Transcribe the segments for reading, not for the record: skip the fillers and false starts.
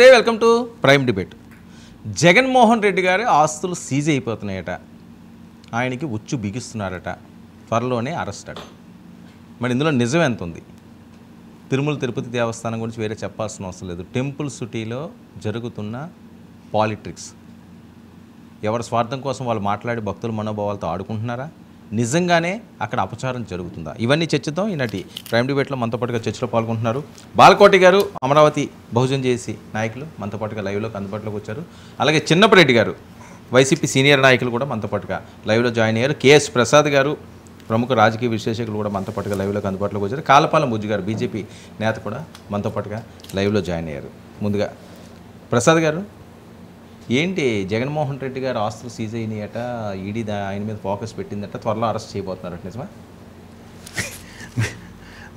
Welcome to prime debate. Jaganmohan Reddy గారి ఆస్తులు seize అయిపోతున్నాయట, ఆయనకి ఉచ్చు బిగిస్తున్నారట, త్వరలోనే అరెస్ట్ అట. మరి ఇందులో నిజం ఎంత ఉంది? తిరుమల తిరుపతి దేవస్థానం గురించి వేరే చెప్పాల్సిన అవసరం లేదు. టెంపుల్ సిటీలో జరుగుతున్న పాలిటిక్స్, ఎవరి స్వార్థం కోసం వాళ్ళు మాట్లాడి భక్తుల మనోభావాలతో ఆడుకుంటున్నారా? నిజంగానే అక్కడ అపచారం జరుగుతుందా? ఇవన్నీ చర్చిద్దాం. ఈనాటి ప్రైమ్ డిబేట్లో మనతో పాటుగా చర్చలో పాల్గొంటున్నారు బాలకోటి గారు, అమరావతి బహుజన్ జేసీ నాయకులు మనతో పాటుగా లైవ్లోకి అందుబాటులోకి వచ్చారు. అలాగే చిన్నపరెడ్డి గారు, వైసీపీ సీనియర్ నాయకులు కూడా మనతో పాటుగా లైవ్లో జాయిన్ అయ్యారు. కేఎస్ ప్రసాద్ గారు, ప్రముఖ రాజకీయ విశ్లేషకులు కూడా మనతో పాటుగా లైవ్లోకి అందుబాటులోకి వచ్చారు. కాలపాలెం బుజ్జి గారు, బీజేపీ నేత కూడా మనతో పాటుగా లైవ్లో జాయిన్ అయ్యారు. ముందుగా ప్రసాద్ గారు, ఏంటి జగన్మోహన్ రెడ్డి గారు ఆస్తులు సీజ్ అయినాయట, ఈడీ ఆయన మీద ఫోకస్ పెట్టిందట, త్వరలో అరెస్ట్ చేయబోతున్నారట, నిజమా?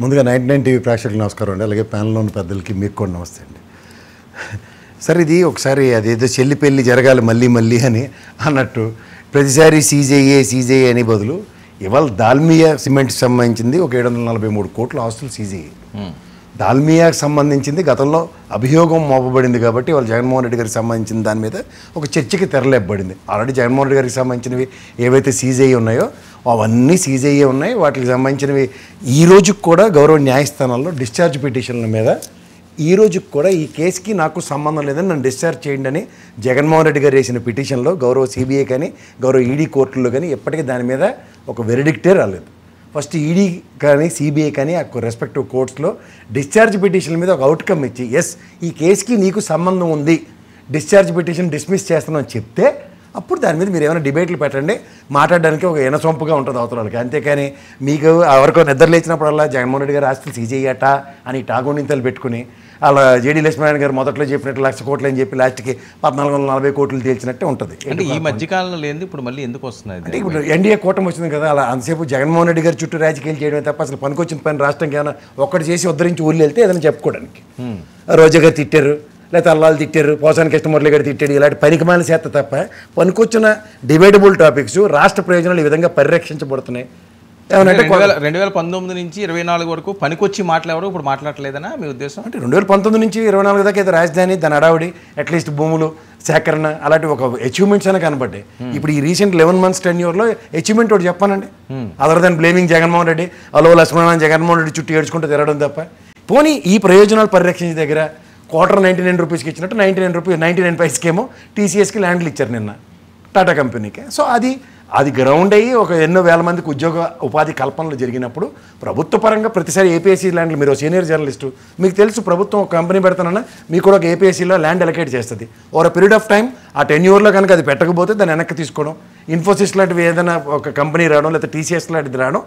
ముందుగా 99 టీవీ ప్రేక్షకులకు నమస్కారం అండి. అలాగే ప్యానల్లో ఉన్న పెద్దలకి మీకు కూడా నమస్తే అండి. సరే, ఇది ఒకసారి అదేదో చెల్లి పెళ్ళి జరగాలి మళ్ళీ అని అన్నట్టు ప్రతిసారి సీజ్ అయ్యే అనే బదులు ఇవాళ దాల్మియా సిమెంట్కి సంబంధించింది ఒక 743 కోట్ల ఆస్తులు సీజ్ అయ్యాయి. దాల్మియాకి సంబంధించింది గతంలో అభియోగం మోపబడింది కాబట్టి వాళ్ళు జగన్మోహన్ రెడ్డి గారికి సంబంధించిన దాని మీద ఒక చర్చకి తెరలేపబడింది. ఆల్రెడీ జగన్మోహన్ రెడ్డి గారికి సంబంధించినవి ఏవైతే సీజ్ అయ్యి ఉన్నాయో అవన్నీ సీజ్ అయ్యే ఉన్నాయి. వాటికి సంబంధించినవి ఈ రోజుకి కూడా గౌరవ న్యాయస్థానాల్లో డిశ్చార్జ్ పిటిషన్ల మీద ఈ రోజుకి కూడా ఈ కేసుకి నాకు సంబంధం లేదని నన్ను డిశ్చార్జ్ చేయండి అని జగన్మోహన్ రెడ్డి గారు వేసిన పిటిషన్లో గౌరవ సిబిఐ కానీ గౌరవ ఈడీ కోర్టుల్లో కానీ ఎప్పటికీ దాని మీద ఒక వెరిడిక్టే రాలేదు. ఫస్ట్ ఈడీ కానీ సిబిఐ కానీ ఆ రెస్పెక్టివ్ కోర్ట్స్లో డిశ్చార్జ్ పిటిషన్ల మీద ఒక అవుట్కమ్ ఇచ్చి ఎస్ ఈ కేసుకి నీకు సంబంధం ఉంది, డిశ్చార్జ్ పిటిషన్ డిస్మిస్ చేస్తున్నాం అని చెప్తే అప్పుడు దాని మీద మీరు ఏమైనా డిబేట్లు పెట్టండి, మాట్లాడడానికి ఒక ఎనసొంపుగా ఉంటుంది అవతరాలకి. అంతేకాని మీకు ఎవరికో నిద్ర లేచినప్పుడల్లా జగన్మోహన్ రెడ్డి గారు ఆస్తులు సీజ్ అయ్యాట అని టాగునింతలు పెట్టుకుని అలా జేడీ లక్ష్మీనారాయణ గారు మొదట్లో చెప్పినట్టు 1,00,000 కోట్లు అని చెప్పి లాస్ట్కి 1,440 కోట్లు తేల్చినట్టే ఉంటుంది. అంటే ఈ మధ్యకాలంలో లేదు, ఇప్పుడు మళ్ళీ ఎందుకు వస్తున్నాయి అంటే ఇప్పుడు ఎన్డీఏ కూటమి వచ్చింది కదా, అలా అంతసేపు జగన్మోహన్ రెడ్డి గారు చుట్టూ రాజకీయాలు చేయడమే తప్ప అసలు పనికొచ్చిన పని రాష్ట్రానికి ఏమైనా ఒక్కటి చేసి ఉద్ధరించి ఊళ్ళు వెళ్తే ఏదైనా చెప్పుకోవడానికి. రోజా గారు తిట్టారు, లేకపోతే అల్లాలు తిట్టారు, పోసాని కృష్ణమురళి గారు తిట్టాడు, ఇలాంటి పనికిమాలిన చేత తప్ప పనికొచ్చిన డిబేటబుల్ టాపిక్స్ రాష్ట్ర ప్రయోజనాలు ఈ విధంగా పరిరక్షించబడుతున్నాయి. ఏమనంటే 2019 నుంచి 24 వరకు పనికొచ్చి మాట్లాడరు, ఇప్పుడు మాట్లాడలేదనా మీ ఉద్దేశం? అంటే 2019 నుంచి 24 దాకా అయితే రాజధాని, దాని అడావుడి, అట్లీస్ట్ భూములు సేకరణ అలాంటి ఒక అచీవ్మెంట్స్ అని కనబడ్డాయి. ఇప్పుడు ఈ రీసెంట్ 11 months టెన్యూర్లో అచీవ్మెంట్ ఒకటి చెప్పానండి, other than blaming Jaganmohan Reddy, అలో లక్ష్మణ్ జగన్మోహన్ రెడ్డి చుట్టూ ఏడ్చుకుంటూ తిరగడం తప్ప. పోనీ ఈ ప్రయోజనాలు పరిరక్షించే దగ్గర క్వార్టర్ 99 రూపీస్కి ఇచ్చినట్టు 99 పైసకేమో టీసీఎస్కి ల్యాండ్లు ఇచ్చారు నిన్న టాటా కంపెనీకి. సో అది గ్రౌండ్ అయ్యి ఒక ఎన్నో వేల మందికి ఉద్యోగ ఉపాధి కల్పనలు జరిగినప్పుడు ప్రభుత్వ పరంగా ప్రతిసారి ఏపీఎస్సీ ల్యాండ్లు, మీరు సీనియర్ జర్నలిస్టు మీకు తెలుసు, ప్రభుత్వం ఒక కంపెనీ పెడతానన్నా మీకు కూడా ఒక ఏపీఎస్సీలో ల్యాండ్ అలొకేట్ చేస్తుంది. ఓవర్ పీరియడ్ ఆఫ్ టైం ఆ టెన్యూర్లో కనుక అది పెట్టకపోతే దాన్ని వెనక్కి తీసుకోవడం, ఇన్ఫోసిస్ లాంటివి ఏదైనా ఒక కంపెనీ రావడం, లేకపోతే టీసీఎస్ లాంటిది రావడం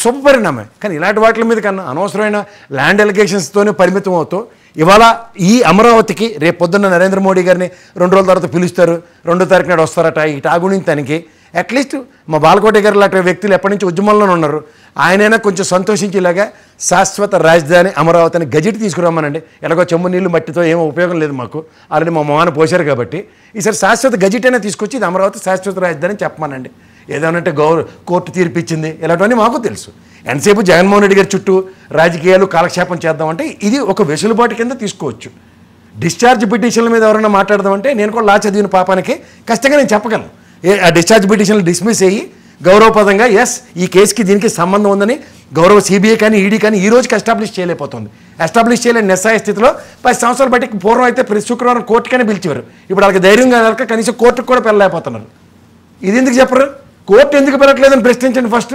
శుభ పరిణామే. కానీ ఇలాంటి వాటి మీద కన్నా అనవసరమైన ల్యాండ్ అలిగేషన్స్తోనే పరిమితం అవుతూ ఇవాళ ఈ అమరావతికి రేపు పొద్దున్న నరేంద్ర మోడీ గారిని 2 రోజుల తర్వాత పిలుస్తారు, 2వ తారీఖు నాడు వస్తారట ఈ టాగుని తనకి. అట్లీస్ట్ మా బాలకోటి గారు లాంటి వ్యక్తులు ఎప్పటి నుంచి ఉద్యమంలోనే ఉన్నారు, ఆయనైనా కొంచెం సంతోషించేలాగా శాశ్వత రాజధాని అమరావతిని గజెట్ తీసుకురామనండి. ఎలాగో చెమ్ము నీళ్ళు మట్టితో ఏమో ఉపయోగం లేదు మాకు, ఆల్రెడీ మా మొహాన పోశారు కాబట్టి ఈసారి శాశ్వత గజెట్ అయినా తీసుకొచ్చి ఇది అమరావతి శాశ్వత రాజధాని చెప్పమనండి. ఏదనంటే కోర్టు తీర్పిచ్చింది, ఇలాంటివన్నీ మాకు తెలుసు. ఎంతసేపు జగన్మోహన్ రెడ్డి గారి చుట్టూ రాజకీయాలు కాలక్షేపం చేద్దామంటే ఇది ఒక వెసులుబాటు కింద తీసుకోవచ్చు. డిశ్చార్జ్ పిటిషన్ల మీద ఎవరైనా మాట్లాడదామంటే నేను కూడా లా చదివిన పాపానికి కష్టంగా నేను చెప్పగలను. ఆ డిశ్చార్జ్ పిటిషన్లు డిస్మిస్ అయ్యి గౌరవపదంగా ఎస్ ఈ కేసుకి దీనికి సంబంధం ఉందని గౌరవ సిబిఐ కానీ ఈడీ కానీ ఈ రోజుకి ఎస్టాబ్లిష్ చేయలేకపోతుంది. ఎస్టాబ్లిష్ చేయలేని నిస్సాయ స్థితిలో 10 సంవత్సరాలు బట్టి పూర్వం అయితే ప్రతి శుక్రవారం కోర్టుకైనా పిలిచేవారు, ఇప్పుడు వాళ్ళకి ధైర్యంగా కనుక కనీసం కోర్టుకు కూడా వెళ్ళలేకపోతున్నారు. ఇది ఎందుకు చెప్పరు? కోర్టు ఎందుకు పెరగట్లేదని ప్రశ్నించండి. ఫస్ట్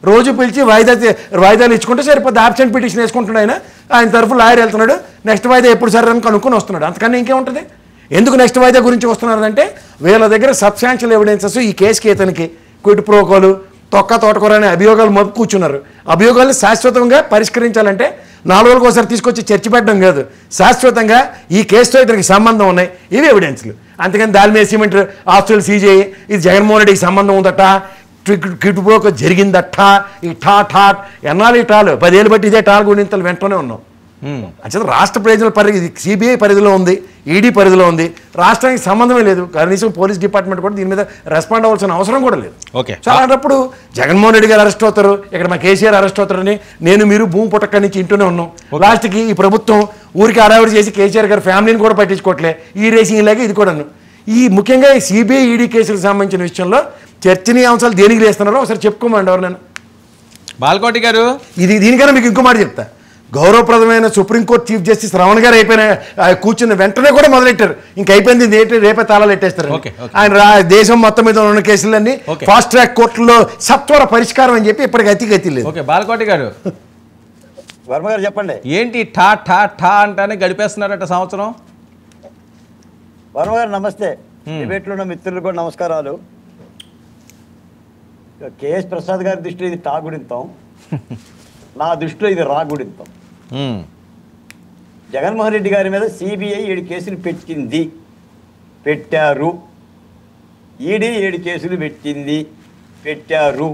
రోజు పిలిచి వాయిదాలు ఇచ్చుకుంటే సరిపోద్ది. ఆబ్సెంట్ పిటిషన్ వేసుకుంటున్నాడు ఆయన తరఫు లాయర్ వెళ్తున్నాడు, నెక్స్ట్ వాయిదా ఎప్పుడు సరే అని కనుక్కొని వస్తున్నాడు. అంతకన్నా ఇంకేముంటుంది? ఎందుకు నెక్స్ట్ వాయిదా గురించి వస్తున్నారంటే వీళ్ళ దగ్గర సబ్స్టాన్షియల్ ఎవిడెన్సెస్ ఈ కేసుకి ఇతనికి క్విట్ ప్రోకోలు తోటకూర అనే అభియోగాలు మోపి కూర్చున్నారు. అభియోగాలను శాశ్వతంగా పరిష్కరించాలంటే 4 రోజులకు ఒకసారి తీసుకొచ్చి చర్చ పెట్టడం కాదు, శాశ్వతంగా ఈ కేసుతో ఇతనికి సంబంధం ఉన్నాయి, ఇవి ఎవిడెన్స్లు. అందుకని దాల్మియా సిమెంట్ ఆస్తులు సీజ్ అయ్యి ఇది జగన్మోహన్ రెడ్డికి సంబంధం ఉందట, క్విట్ ప్రోకో జరిగిందట, ఈ ఠాట్ ఎన్నాళ్ళు ఈ టాలు 10 ఏళ్ళు బట్టి ఇదే టాల్ గుణింతలు వెంటనే ఉన్నాం. అంచేత రాష్ట్ర ప్రజల పరిధి, సిబిఐ పరిధిలో ఉంది, ఈడీ పరిధిలో ఉంది, రాష్ట్రానికి సంబంధమే లేదు. కనీసం పోలీస్ డిపార్ట్మెంట్ కూడా దీని మీద రెస్పాండ్ అవ్వాల్సిన అవసరం కూడా లేదు. ఓకే, సో అలాంటప్పుడు జగన్మోహన్ రెడ్డి గారు అరెస్ట్ అవుతారు, ఇక్కడ మా కేసీఆర్ అరెస్ట్ అవుతారని నేను మీరు భూమి పుట్టక్కడి నుంచి ఇంటూనే ఉన్నాం. లాస్ట్కి ఈ ప్రభుత్వం ఊరికి అడావిడి చేసి కేసీఆర్ గారి ఫ్యామిలీని కూడా పట్టించుకోవట్లే, ఈ రేసింగ్ లాగా ఇది కూడాను. ఈ ముఖ్యంగా ఈ సిబిఐ ఈడీ కేసులకు సంబంధించిన విషయంలో చర్చనీయాంశాలు దేనికి లేస్తున్నారో ఒకసారి చెప్పుకోమండి ఎవరు. బాలకోటి గారు, దీనికన్నా మీకు ఇంకో మాట చెప్తా. గౌరవప్రదమైన సుప్రీంకోర్టు చీఫ్ జస్టిస్ రమణ గారు అయిపోయిన కూర్చున్న వెంటనే కూడా మొదలెట్టారు. ఇంక అయిపోయింది, రేపే తాళాలు ఎట్టేస్తారు. ఆయన దేశం మొత్తం మీద ఉన్న కేసులన్నీ ఫాస్ట్ ట్రాక్ కోర్టులో సత్వర పరిష్కారం అని చెప్పి ఇప్పటికి గతి లేదు. ఓకే, బాలకోటి గారు వర్మ గారు చెప్పండి. ఏంటి ఠా ఠా ఠా అంటానే గడిపేస్తున్నారట సంవత్సరం? వర్మ గారు నమస్తే. డిబేట్లో ఉన్న మిత్రులు కూడా నమస్కారాలు. కేఎస్ ప్రసాద్ గారి దృష్టిలో ఇది టాగుడింతాం, నా దృష్టిలో ఇది రాగుడింతాం. జగన్మోహన్ రెడ్డి గారి మీద సిబిఐ 7 కేసులు పెట్టారు, ఈడీ 7 కేసులు పెట్టారు.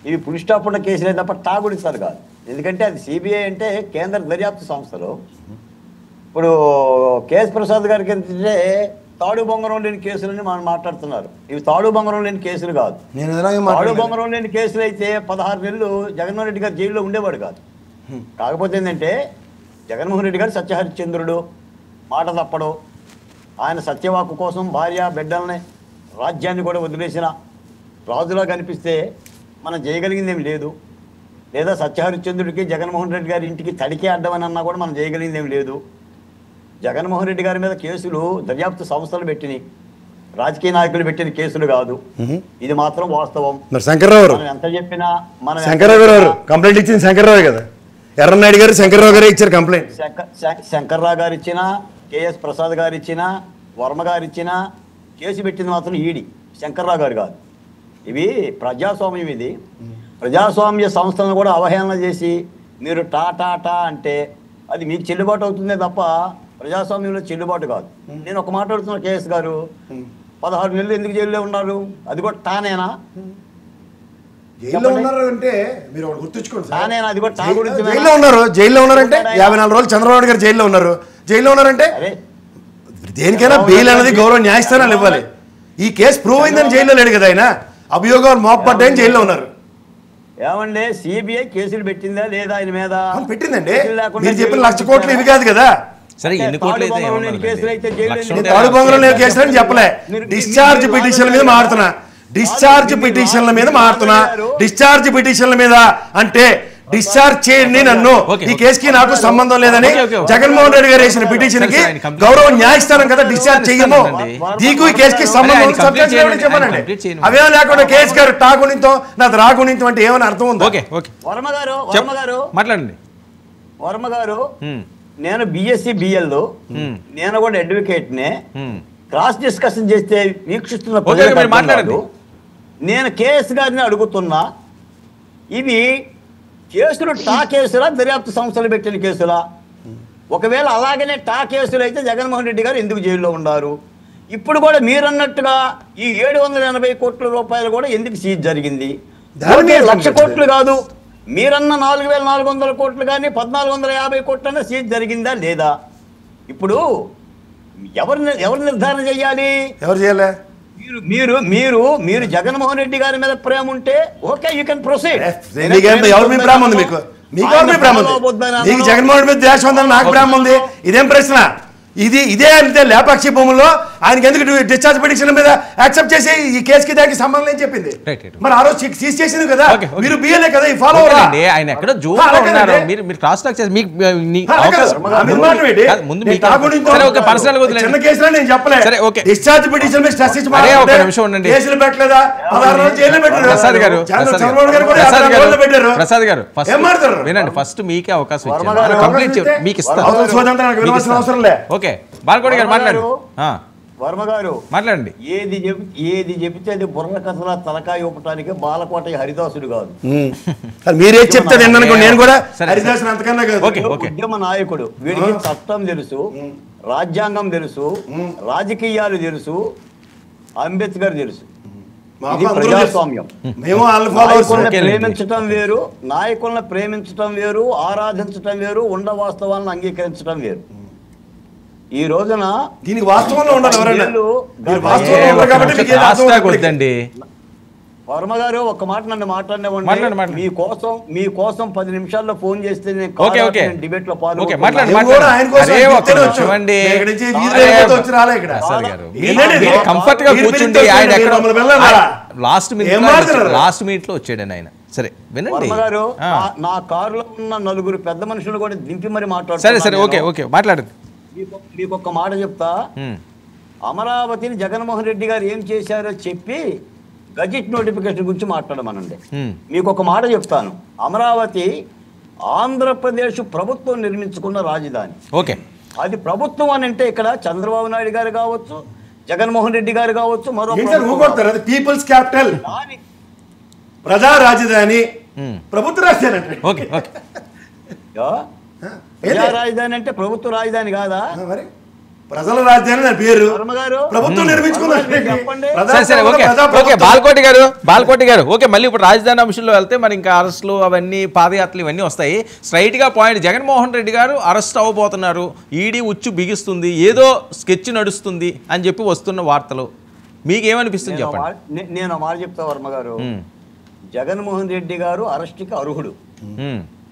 ఇవి పులి స్టాప్ ఉన్న కేసులే తప్ప టాగుడించాలి కాదు. ఎందుకంటే అది సిబిఐ అంటే కేంద్ర దర్యాప్తు సంస్థలు. ఇప్పుడు కేఎస్ ప్రసాద్ గారికి ఏంటంటే తాడు బొంగరం లేని కేసులని మనం మాట్లాడుతున్నారు. ఇవి తాడు బొంగరం లేని కేసులు కాదు. తాడు బొంగరం లేని కేసులు అయితే 16 నెలలు జగన్మోహన్ రెడ్డి గారు జైల్లో ఉండేవాడు కాదు. కాకపోతే ఏంటంటే జగన్మోహన్ రెడ్డి గారు సత్యహరిశ్చంద్రుడు, మాట తప్పడు. ఆయన సత్యవాక్కు కోసం భార్య బిడ్డల్ని, రాజ్యాన్ని కూడా వదిలేసిన రాజులా కనిపిస్తే మనం చేయగలిగింది ఏమి లేదు. లేదా సత్యహరిశ్చంద్రుడికి జగన్మోహన్ రెడ్డి గారి ఇంటికి తడికే అడ్డమని అన్నా కూడా మనం చేయగలిగింది ఏమి లేదు. జగన్మోహన్ రెడ్డి గారి మీద కేసులు దర్యాప్తు సంస్థలు పెట్టినాయి, రాజకీయ నాయకులు పెట్టిన కేసులు కాదు. ఇది మాత్రం వాస్తవం. శంకర్రావు ఎంత చెప్పినా మన శంకర్రావు గారు కంప్లైంట్ ఇచ్చింది శంకర్రావు కదా, ఎర్రనాయుడు గారు శంకర్రావు గారు ఇచ్చారు కంప్లైంట్. శంకర్రావు గారు ఇచ్చినా, కేఎస్ ప్రసాద్ గారు ఇచ్చినా, వర్మ గారు ఇచ్చినా కేసు పెట్టింది మాత్రం ఈడీ, శంకర్రావు గారు కాదు. ఇవి ప్రజాస్వామ్యం. ఇది ప్రజాస్వామ్య సంస్థలను కూడా అవహేళన చేసి మీరు టా టా టా అంటే అది మీకు చెల్లుబాటు అవుతుందే తప్ప ప్రజాస్వామ్యంలో చెల్లుబాటు కాదు. నేను ఒక మాట్లాడుతున్నా, కేఎస్ గారు 16 నెలలు ఎందుకు జైల్లో ఉన్నారు? అది కూడా టానేనా? జైల్లో ఉన్నారు అంటే మీరు గుర్తుంచుకోండి, టానేనా? అది కూడా టా గురించి జైల్లో ఉన్నారు. జైల్లో ఉన్నారంటే 54 రోజులు చంద్రబాబు గారు జైల్లో ఉన్నారు. జైల్లో ఉన్నారంటే దేనికైనా బెయిల్ అనేది గౌరవ న్యాయస్థానాలు ఇవ్వాలి. ఈ కేసు ప్రూవ్ అయిందని జైల్లో లేడు కదా ఆయన, అభియోగాలు మోపడ్డాయని జైల్లో ఉన్నారు. ఏమండి సిబిఐ కేసులు పెట్టిందా లేదా ఆయన మీద? పెట్టిందండి. మీరు చెప్పిన 1,00,000 కోట్లు ఇవి కాదు కదా. సరే, ఎన్ని కోట్లు అయితే తాడు బొంగరం లేని కేసులు అని చెప్పలే. డిశ్చార్జ్ పిటిషన్ల మీద మారుతున్నా, డిశ్చార్జ్ పిటిషన్ల మీద అంటే డిశ్చార్జ్ చేయండి నన్ను, ఈ కేసుకి నాకు సంబంధం లేదని జగన్మోహన్ రెడ్డి గారు వేసిన పిటిషన్ కి గౌరవ న్యాయస్థానం కదా డిశ్చార్జ్ చెయ్యము, దీకు ఈ కేసుకి సంబంధం చెప్పనండి. అవేమో లేకుండా కేసు గారు టాగుణితో నాది రాగుణితో అంటే ఏమైనా అర్థం ఉందో? మాట్లాడండి. వర్మ గారు, నేను బిఎస్సి బిఎల్, నేను కూడా అడ్వకేట్నే. క్రాస్ డిస్కషన్ చేస్తే వీక్షిస్తున్న ప్రజలు నేను కేఎస్ గారిని అడుగుతున్నా, ఇవి కేసులు టా కేసులా, దర్యాప్తు సంస్థలు పెట్టిన కేసులా? ఒకవేళ అలాగనే టా కేసులు అయితే జగన్మోహన్ రెడ్డి గారు ఎందుకు జైల్లో ఉన్నారు? ఇప్పుడు కూడా మీరన్నట్టుగా ఈ 780 కోట్ల రూపాయలు కూడా ఎందుకు సీజ్ జరిగింది? 1,00,000 కోట్లు కాదు, మీరన్న 4,400 కోట్లు కానీ 1,450 కోట్లన్నా సీజ్ జరిగిందా లేదా? ఇప్పుడు ఎవరు నిర్ధారణ చేయాలి? ఎవరు చేయాలి? మీరు మీరు మీరు జగన్మోహన్ రెడ్డి గారి మీద ప్రేమ ఉంటే ఓకే, యూ కెన్ ప్రొసీడ్. ఎవరి మీద ప్రేమ ఉంది? మీకు ఎవరి మీద ప్రేమ ఉంది? మీకు జగన్మోహన్ మీద ద్వేషం ఉందని నాకు ప్రేమ ఉంది. ఇదేం ప్రశ్న? ఇదే అంటే లేపాక్షి భూముల్లో ఆయనకి ఎందుకు డిశ్చార్జ్ పిటిషన్ మీద యాక్సెప్ట్ చేసి ఈ కేసుకి దానికి సంబంధం ఏం చెప్పింది? మరి ఆ రోజు సీజ్ చేసింది కదా, మీరు బిఎల్ఏ కదా, ఈ ఫాలో ఆయన ఎక్కడ జోన్లో ఉన్నారు, మీరు క్రాస్ టాక్ చేసి పర్సనల్ చిన్న కేసులో నేను చెప్పలే. డిశ్చార్జ్ పిటిషన్ మీద స్ట్రెస్ ఇచ్చి కేసులు పెట్టలేదా? 16 రోజులు జైల్లో పెట్టారు. ప్రసాద్ గారు ఏం మాట్లాడతారు? వినండి, ఫస్ట్ మీకే అవకాశం ఇచ్చారు, కంప్లీట్ మీకు ఇస్తాను. అవసరం లే. ఓకే, బాలకోటి గారు మాట్లాడు. వర్మ గారు మాట్లాడండి. ఏది చెబితే అది బుర్ర కథల తలకాయ ఇవ్వటానికి బాలకోట హరిదాసుడు కాదు. మీరే చెప్తే నేను కూడా హరిదాసుడు అంతకన్నా కాదు. ఉద్యమ నాయకుడు, వీడికి చట్టం తెలుసు, రాజ్యాంగం తెలుసు, రాజకీయాలు తెలుసు, అంబేద్కర్ తెలుసు. మాకు ఇది అందరూ ప్రజాస్వామ్యం. మేము వాళ్ళ followers. నాయకులను ఓకే. ప్రేమించటం వేరు, నాయకులను ప్రేమించటం వేరు, ఆరాధించటం వేరు, ఉండ వాస్తవాలను అంగీకరించడం వేరు. ఈ రోజున దీనికి వాస్తవంలో ఉండాలి ఎవరైనా. వీళ్ళు మీరు వాస్తవంలో ఉన్నారు కాబట్టి మీకు ఏది అర్థం హాస్టాగ్ అవుతుంది. వద్దండి. వర్మ గారు ఒక్క మాట నన్ను మాట్లాడండి. మాట్లాడినవ్వండి. మీకోసం 10 నిమిషాల్లో ఫోన్ చేస్తే ఓకే. డిబేట్ లో ఓకే, మాట్లాడండి. మేము కూడా ఆయన కోసం అరే, ఒక్క ఇద్దరు నిమిషం వచ్చాం. అండి. మేము ఇక్కడి నుంచి వీధిలో వెళ్ళిపోతూ వచ్చి రాలే ఇక్కడ. ప్రసాద్ గారు, ఏంటండి ఇది? కంఫర్ట్ గా మీరు కూర్చుండి పిలిస్తే ఆయన ఎక్కడ మమ్మల్ని వెళ్ళాలా? లాస్ట్ ఏం మాట్లాడారు? మినిట్ లో వచ్చాడు ఆయన. సరే వినండి. వర్మ గారు నా కారులో ఉన్న 4 పెద్ద మనుషులు కూడా దింపి మరి సరే మాట్లాడుతున్నారు. ఓకే మాట్లాడండి. మీకు ఒక మాట చెప్తా. అమరావతిని జగన్మోహన్ రెడ్డి గారు ఏం చేశారో చెప్పి గజెట్ నోటిఫికేషన్ గురించి మాట్లాడమనండి. మీకు ఒక మాట చెప్తాను. అమరావతి ఆంధ్రప్రదేశ్ ప్రభుత్వం నిర్మించుకున్న రాజధాని. ఓకే, అది ప్రభుత్వం అని అంటే ఇక్కడ చంద్రబాబు నాయుడు గారు కావచ్చు, జగన్మోహన్ రెడ్డి గారు కావచ్చు, మరో ఏం సార్ ఊకొడతారు? అది పీపుల్స్ క్యాపిటల్, దాని ప్రజా రాజధాని, ప్రభుత్వ రాజధాని అంటే ఓకే ప్రజా రాజధాని అంటే ప్రభుత్వ రాజధాని కాదా? మరి ప్రజల రాజధాని నా పేరు. వర్మ గారు ప్రభుత్వం నిర్మించుకున్నారు. చెప్పండి. సరే ఓకే బాల్కోటి గారు ఓకే. మళ్ళీ ఇప్పుడు రాజధాని అంశంలో వెళ్తే మరి ఇంకా అరెస్టులు అవన్నీ పాదయాత్రలు ఇవన్నీ వస్తాయి. స్ట్రైట్ గా పాయింట్, జగన్మోహన్ రెడ్డి గారు అరెస్ట్ అవ్వబోతున్నారు, ఈడీ ఉచ్చు బిగిస్తుంది, ఏదో స్కెచ్ నడుస్తుంది అని చెప్పి వస్తున్న వార్తలు మీకేమనిపిస్తుంది చెప్పండి. నేను మాట చెప్తా వర్మ గారు. జగన్మోహన్ రెడ్డి గారు అరెస్ట్కి అర్హుడు,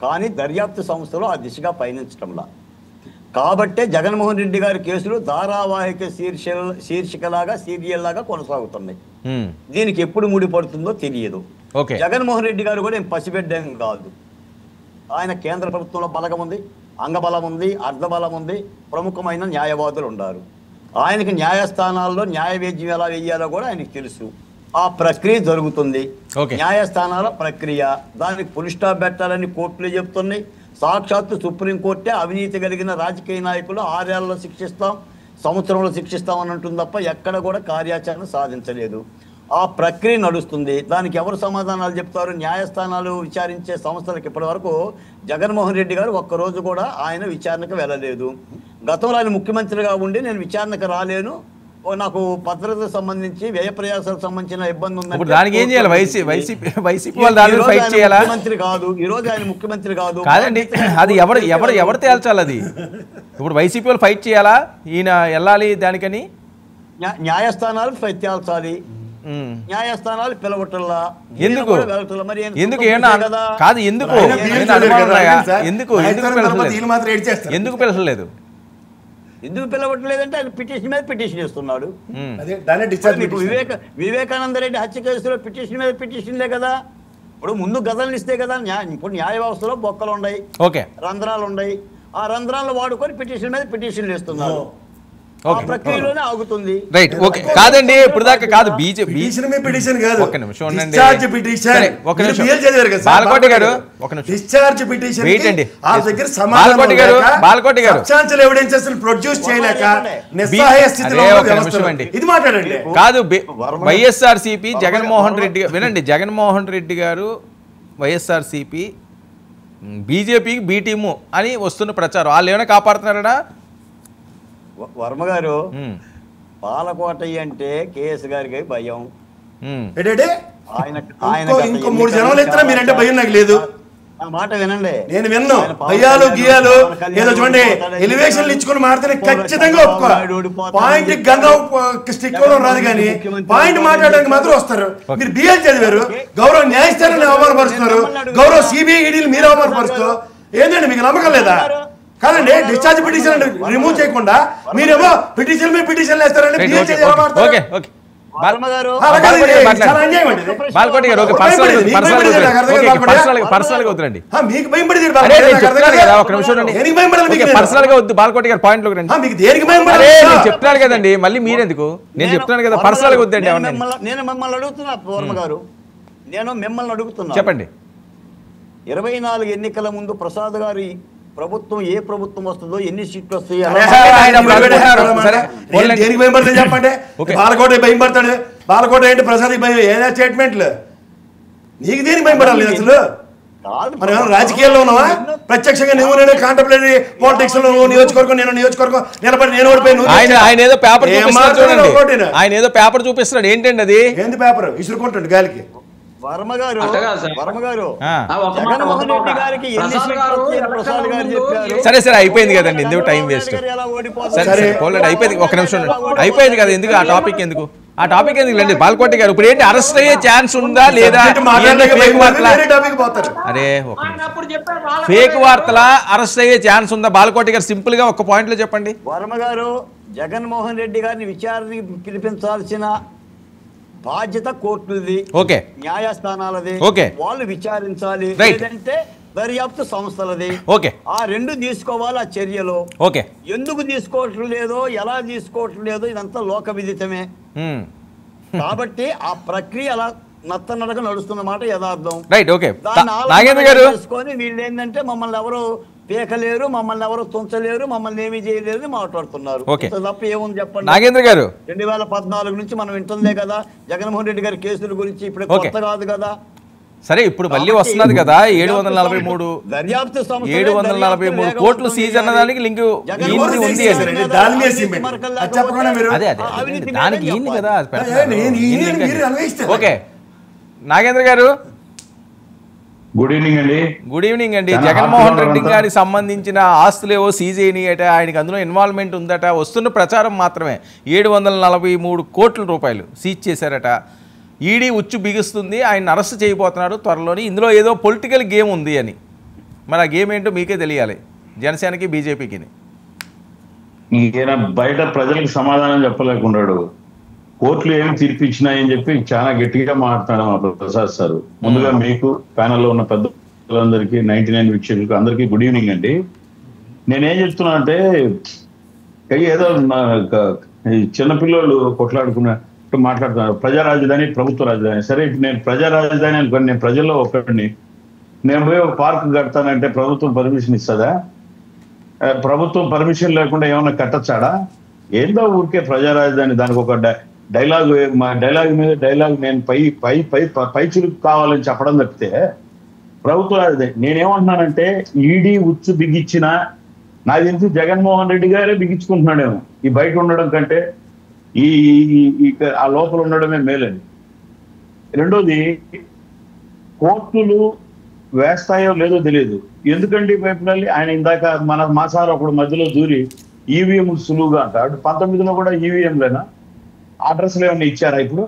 కానీ దర్యాప్తు సంస్థలు ఆ దిశగా పయనించడంలా. కాబట్టే జగన్మోహన్ రెడ్డి గారి కేసులు ధారావాహిక శీర్షికలాగా సీరియల్ లాగా కొనసాగుతున్నాయి. దీనికి ఎప్పుడు ముడిపడుతుందో తెలియదు. జగన్మోహన్ రెడ్డి గారు కూడా ఏం పసిబిడ్డం కాదు. ఆయన కేంద్ర ప్రభుత్వంలో బలగం ఉంది, అంగబలం ఉంది, అర్ధబలం ఉంది, ప్రముఖమైన న్యాయవాదులు ఉన్నారు. ఆయనకి న్యాయస్థానాల్లో న్యాయవేద్యం ఎలా వేయాలో కూడా ఆయనకు తెలుసు. ఆ ప్రక్రియ జరుగుతుంది. న్యాయస్థానాల ప్రక్రియ, దానికి ఫుల్ స్టాప్ పెట్టాలని కోర్టులు చెప్తున్నాయి. సాక్షాత్తు సుప్రీంకోర్టే అవినీతి కలిగిన రాజకీయ నాయకులు 6 ఏళ్లలో శిక్షిస్తాం, సంవత్సరంలో శిక్షిస్తాం అని అంటుంది తప్ప ఎక్కడ కూడా కార్యాచరణ సాధించలేదు. ఆ ప్రక్రియ నడుస్తుంది. దానికి ఎవరు సమాధానాలు చెప్తారు? న్యాయస్థానాలు విచారించే సంస్థలకు ఇప్పటి వరకు జగన్మోహన్ రెడ్డి గారు ఒక్కరోజు కూడా ఆయన విచారణకు వెళ్ళలేదు. గతంలో ఆయన ముఖ్యమంత్రిగా ఉండి నేను విచారణకు రాలేను, నాకు భద్రతకు సంబంధించి వ్యయ ప్రయాసాలకు సంబంధించిన ఇబ్బంది ఉంది, దానికి ఏం చేయాలి? వైసీపీ వాళ్ళు దాని మీద ఫైట్ చేయాలా? ముఖ్యమంత్రి కాదు, ఈ రోజు ఆయన ముఖ్యమంత్రి కాదు కాదండి. అది ఎవరు తేల్చాలి? అది ఇప్పుడు వైసీపీ వాళ్ళు ఫైట్ చేయాలా? ఈయన వెళ్ళాలి దానికని న్యాయస్థానాలు ఫైట్ తేల్చాలి. న్యాయస్థానాలు పిలవటల్లా ఎందుకు కాదు? ఎందుకు పిలవలేదు? ఎందుకు పిలవట్లేదంటే ఆయన పిటిషన్ మీద పిటిషన్ చేస్తున్నాడు. వివేకానంద రెడ్డి హత్య కేసులో పిటిషన్ మీద పిటిషన్లే కదా. ఇప్పుడు ముందు గదలను ఇస్తే కదా. ఇప్పుడు న్యాయ వ్యవస్థలో బొక్కలు ఉన్నాయి, రంధ్రాలు ఉన్నాయి. ఆ రంధ్రాలను వాడుకొని పిటిషన్ మీద పిటిషన్లు ఇస్తున్నారు. ప్రక్రియలోనే ఆగుతుంది. Right, okay. కాదండి ఇప్పుడు దాకా కాదు. ఒక్క నిమిషం ఉండండి. బాలకోటి గారు కాదు. వైఎస్ఆర్సీపీ జగన్మోహన్ రెడ్డి వినండి, జగన్మోహన్ రెడ్డి గారు వైఎస్ఆర్సీపీ బీజేపీకి బీ టీము అని వస్తున్న ప్రచారం, వాళ్ళు ఏమైనా కాపాడుతున్నారా? వర్మ గారు, పాలకోటయ్య అంటే కేఎస్ గారికి భయం. ఇంకో 3 జనాలు ఎత్తినా మీరంటే భయం నాకు లేదు. మాట వినండి, నేను విన్ను. భయాలు గియాలు ఏదో చూడండి, ఎలివేషన్లు ఇచ్చుకుని మాట్లాడితే ఖచ్చితంగా ఒప్పుకో. పాయింట్ గంధం స్టిక్ రాదు, కానీ పాయింట్ మాట్లాడడానికి మాత్రం వస్తారు. మీరు బిఎల్ చదివారు, గౌరవ న్యాయస్థానాన్ని అవమానపరుస్తున్నారు, గౌరవ సిబిఐ ఈడీలు మీరు అవమానపరుస్తూ. ఏంటండి మీకు నమ్మకం లేదా? కాదండి, డిశ్చార్జ్ పిటిషన్ రిమూవ్ చేయకుండా మీరేమో పిటిషన్ మీద పిటిషన్ వేస్తారండి. చెప్తున్నాను కదండి, మళ్ళీ మీరెందుకు? నేను చెప్తున్నాను కదా, పర్సనల్ గా వద్దండి. నేను మిమ్మల్ని అడుగుతున్నా వర్మ గారు, చెప్పండి. 24 ఎన్నికల ముందు ప్రసాద్ గారి ప్రభుత్వం ఏ ప్రభుత్వం వస్తుందో, ఎన్ని సీట్లు వస్తాయి, చెప్పండి. బాలకోట భయం పడతాడు. బాలకోట ఏంటి, ప్రసాద్ భయం, ఏదో స్టేట్మెంట్లు. నీకు దేనికి భయం పడాలి? అసలు మరి ఏమైనా రాజకీయాల్లో ఉన్నావా? ప్రత్యక్షంగా నువ్వు నేను కాంటంప్లేటరీ పాలిటిక్స్ లో నియోజకవర్గం నిలబడి నేను ఓడిపోయాను. ఆయన ఏదో పేపర్ చూపిస్తున్నాడు చూడండి, ఆయన ఏదో పేపర్ చూపిస్తున్నాడు. ఏంటండి అది? ఏంది పేపర్? ఇసురుకుంటాడు గాలికి. వర్మ గారు జగన్మోహన్ రెడ్డి గారికి సరే సరే అయిపోయింది కదండి, ఎందుకు టైం వేస్ట్? సరే పోలేదు, అయిపోయింది. ఒక నిమిషం అయిపోయింది కదా, ఎందుకు ఆ టాపిక్ ఎందుకు ఎందుకు లేండి బాలకోటి గారు? ఇప్పుడు ఏంటి, అరెస్ట్ అయ్యే ఛాన్స్ ఉందా లేదా? అరే ఫేక్ వార్తలా అరెస్ట్ అయ్యే ఛాన్స్ ఉందా? బాలకోటి గారు సింపుల్ గా ఒక పాయింట్ లో చెప్పండి. వర్మ గారు జగన్మోహన్ రెడ్డి గారిని విచారణకి పిలిపించాల్సిన బాధ్యత కోర్టుది, ఓకే, న్యాయస్థానాలది, ఓకే, వాళ్ళు విచారించాలి. లేదంటే దర్యాప్తు సంస్థలది, ఓకే, ఆ రెండు తీసుకోవాలి ఆ చర్యలు. ఓకే, ఎందుకు తీసుకోవటం లేదో, ఎలా తీసుకోవటం లేదో ఇదంతా లోక విదితమే. కాబట్టి ఆ ప్రక్రియ అలా నత్తనడక నడుస్తున్నమాట యథార్థం. Right, okay. దాన్ని తెలుసుకొని వీళ్ళు ఏంటంటే మమ్మల్ని ఎవరు పీకలేరు, మమ్మల్ని ఎవరు తుంచలేరు, మమ్మల్ని ఏమీ చేయలేరు మాట్లాడుతున్నారు. తప్ప ఏముంది చెప్పండి నాగేంద్ర గారు? 2014 నుంచి మనం వింటుందే కదా జగన్మోహన్ రెడ్డి గారి కేసుల గురించి, ఇప్పుడు కొత్త కాదు కదా. సరే ఇప్పుడు మళ్ళీ వస్తున్నది కదా 743 కోట్లు సీజ్ అన్నదానికి లింక్ ఉంది. అదే దానికి ఏంది కదా. ఓకే నాగేంద్ర గారు గుడ్ ఈవినింగ్ అండి. గుడ్ ఈవినింగ్ అండి. జగన్మోహన్ రెడ్డి గారికి సంబంధించిన ఆస్తులేవో సీజ్ అయినాయట, ఆయనకి అందులో ఇన్వాల్వ్మెంట్ ఉందట, వస్తున్న ప్రచారం మాత్రమే 743 కోట్ల రూపాయలు సీజ్ చేశారట. ఈడీ ఉచ్చు బిగుస్తుంది, ఆయన అరెస్ట్ చేయబోతున్నారు త్వరలోని. ఇందులో ఏదో పొలిటికల్ గేమ్ ఉంది అని. మరి ఆ గేమ్ ఏంటో మీకే తెలియాలి, జనసేనకి బీజేపీకి. ఈయన బయట ప్రజలకు సమాధానం చెప్పలేకున్నాడు. కోర్టులు ఏమి తీర్పిచ్చినాయని చెప్పి చాలా గట్టిగా మాట్లాడారు మా ప్రసాద్ సార్. ముందుగా మీకు ప్యానల్లో ఉన్న పెద్దలందరికీ 99 వీక్షకులకు అందరికీ గుడ్ ఈవినింగ్ అండి. నేనేం చెప్తున్నా అంటే ఏదో చిన్నపిల్లలు కొట్లాడుకున్నట్టు మాట్లాడుతున్నారు. ప్రజా రాజధాని, ప్రభుత్వ రాజధాని. సరే ఇప్పుడు నేను ప్రజా రాజధాని అనుకోండి, నేను ప్రజల్లో ఒకరిని. నేను పోయి ఒక పార్క్ కడతానంటే ప్రభుత్వం పర్మిషన్ ఇస్తుందా? ప్రభుత్వం పర్మిషన్ లేకుండా ఏమన్నా కట్టచ్చాడా? ఏందో ఊరికే ప్రజా రాజధాని, దానికి ఒక డైలాగ్, మా డైలాగ్ మీద డైలాగ్ నేను పై చురుకు కావాలని చెప్పడం తప్పితే ప్రభుత్వం రాజధాని. నేనేమంటున్నానంటే ఈడీ ఉచ్చు బిగించిన నాకు తెలిసి జగన్మోహన్ రెడ్డి గారే బిగించుకుంటున్నాడేమో ఈ బయట ఉండడం కంటే, ఈ ఆ లోపల ఉండడమే మేలని. రెండోది, కోర్టులు వేస్తాయో లేదో తెలియదు. ఎందుకంటే వైపునల్లి ఆయన ఇందాక మా సార్ ఒకడు మధ్యలో దూరి ఈవీఎం సులువుగా అంటాడు. 19లో కూడా ఈవీఎంలేనా? అడ్రస్లు ఏమన్నా ఇచ్చారా? ఇప్పుడు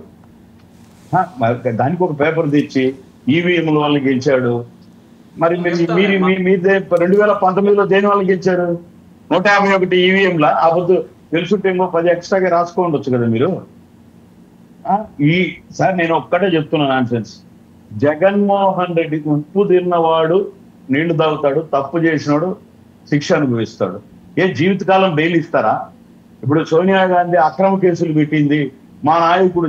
దానికి ఒక పేపర్ తెచ్చి ఈవీఎంల వల్ల గెలిచాడు. మరి మీరు 2019లో దేని వల్ల గెలిచారు? 151 ఈవీఎంల. ఆ పొద్దు తెలుసుంటేమో 10 ఎక్స్ట్రాగా రాసుకోవచ్చు కదా మీరు. సార్ నేను ఒక్కటే చెప్తున్నాను నాన్సెన్స్. జగన్మోహన్ రెడ్డికి ఉప్పు తిన్నవాడు నీళ్లు తాగుతాడు, తప్పు చేసినాడు శిక్ష అనుభవిస్తాడు. జీవితకాలం బెయిల్ ఇస్తారా? ఇప్పుడు సోనియా గాంధీ అక్రమ కేసులు పెట్టింది, మా నాయకుడు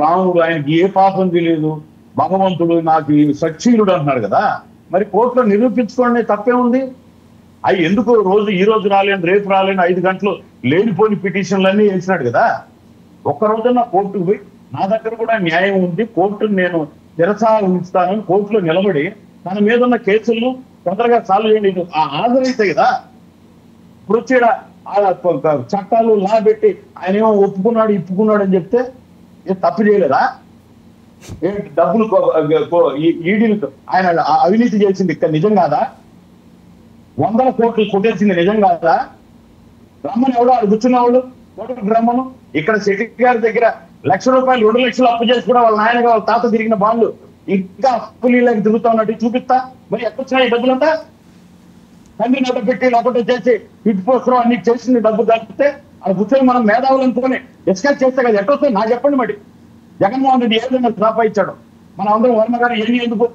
రాముడు ఆయనకి ఏ పాపం తెలియదు, భగవంతుడు నాకు సచ్చీలుడు అంటున్నాడు కదా. మరి కోర్టులో నిరూపించుకోండి, తప్పే ఉంది. అవి ఎందుకు ఈ రోజు రాలేను, రేపు రాలేను, 5 గంటలు లేనిపోని పిటిషన్లన్నీ వేసినాడు కదా. ఒక్క రోజున కోర్టుకు పోయి నా దగ్గర కూడా న్యాయం ఉంది, కోర్టును నేను నిరసాయిస్తానని కోర్టులో నిలబడి తన మీద ఉన్న కేసులను తొందరగా సాల్వ్ చేయండి హాజరైతే కదా. ఇప్పుడు వచ్చేడ చట్టాలు లా పెట్టి ఆయన ఏమో ఇప్పుకున్నాడు అని చెప్తే తప్పు చేయలేదా? డబ్బులు ఈడీలతో ఆయన అవినీతి చేసింది ఇక్కడ నిజం కాదా? 100 కోట్లు కొట్టేసింది నిజం కాదా? రమ్మని ఎవడో ఆడు కూర్చున్నవాళ్ళు కోర్టుకు రమ్మను. ఇక్కడ శెట్టి గారి దగ్గర ₹1,00,000 2 లక్షలు అప్పు చేసి కూడా వాళ్ళ నాయనగా వాళ్ళ తాత తిరిగిన బాండ్లు ఇంకా అప్పులీలకి తిరుగుతా ఉన్నట్టు చూపిస్తా. మరి ఎక్కడొచ్చినా ఈ డబ్బులంతా తండ్రి నట పెట్టి లేకపోతే చేసి ఇటు పోస్టర్ అన్ని చేసింది డబ్బు తప్పితే అది కూర్చొని మనం మేధావులు అనుకుని డిస్కస్ చేస్తే కదా ఎట్టొస్తాయి నాకు చెప్పండి. మరి జగన్మోహన్ రెడ్డి ఏ విధంగా సంపాదించాడు? మనం అందరం వర్మ గారు ఎందుకు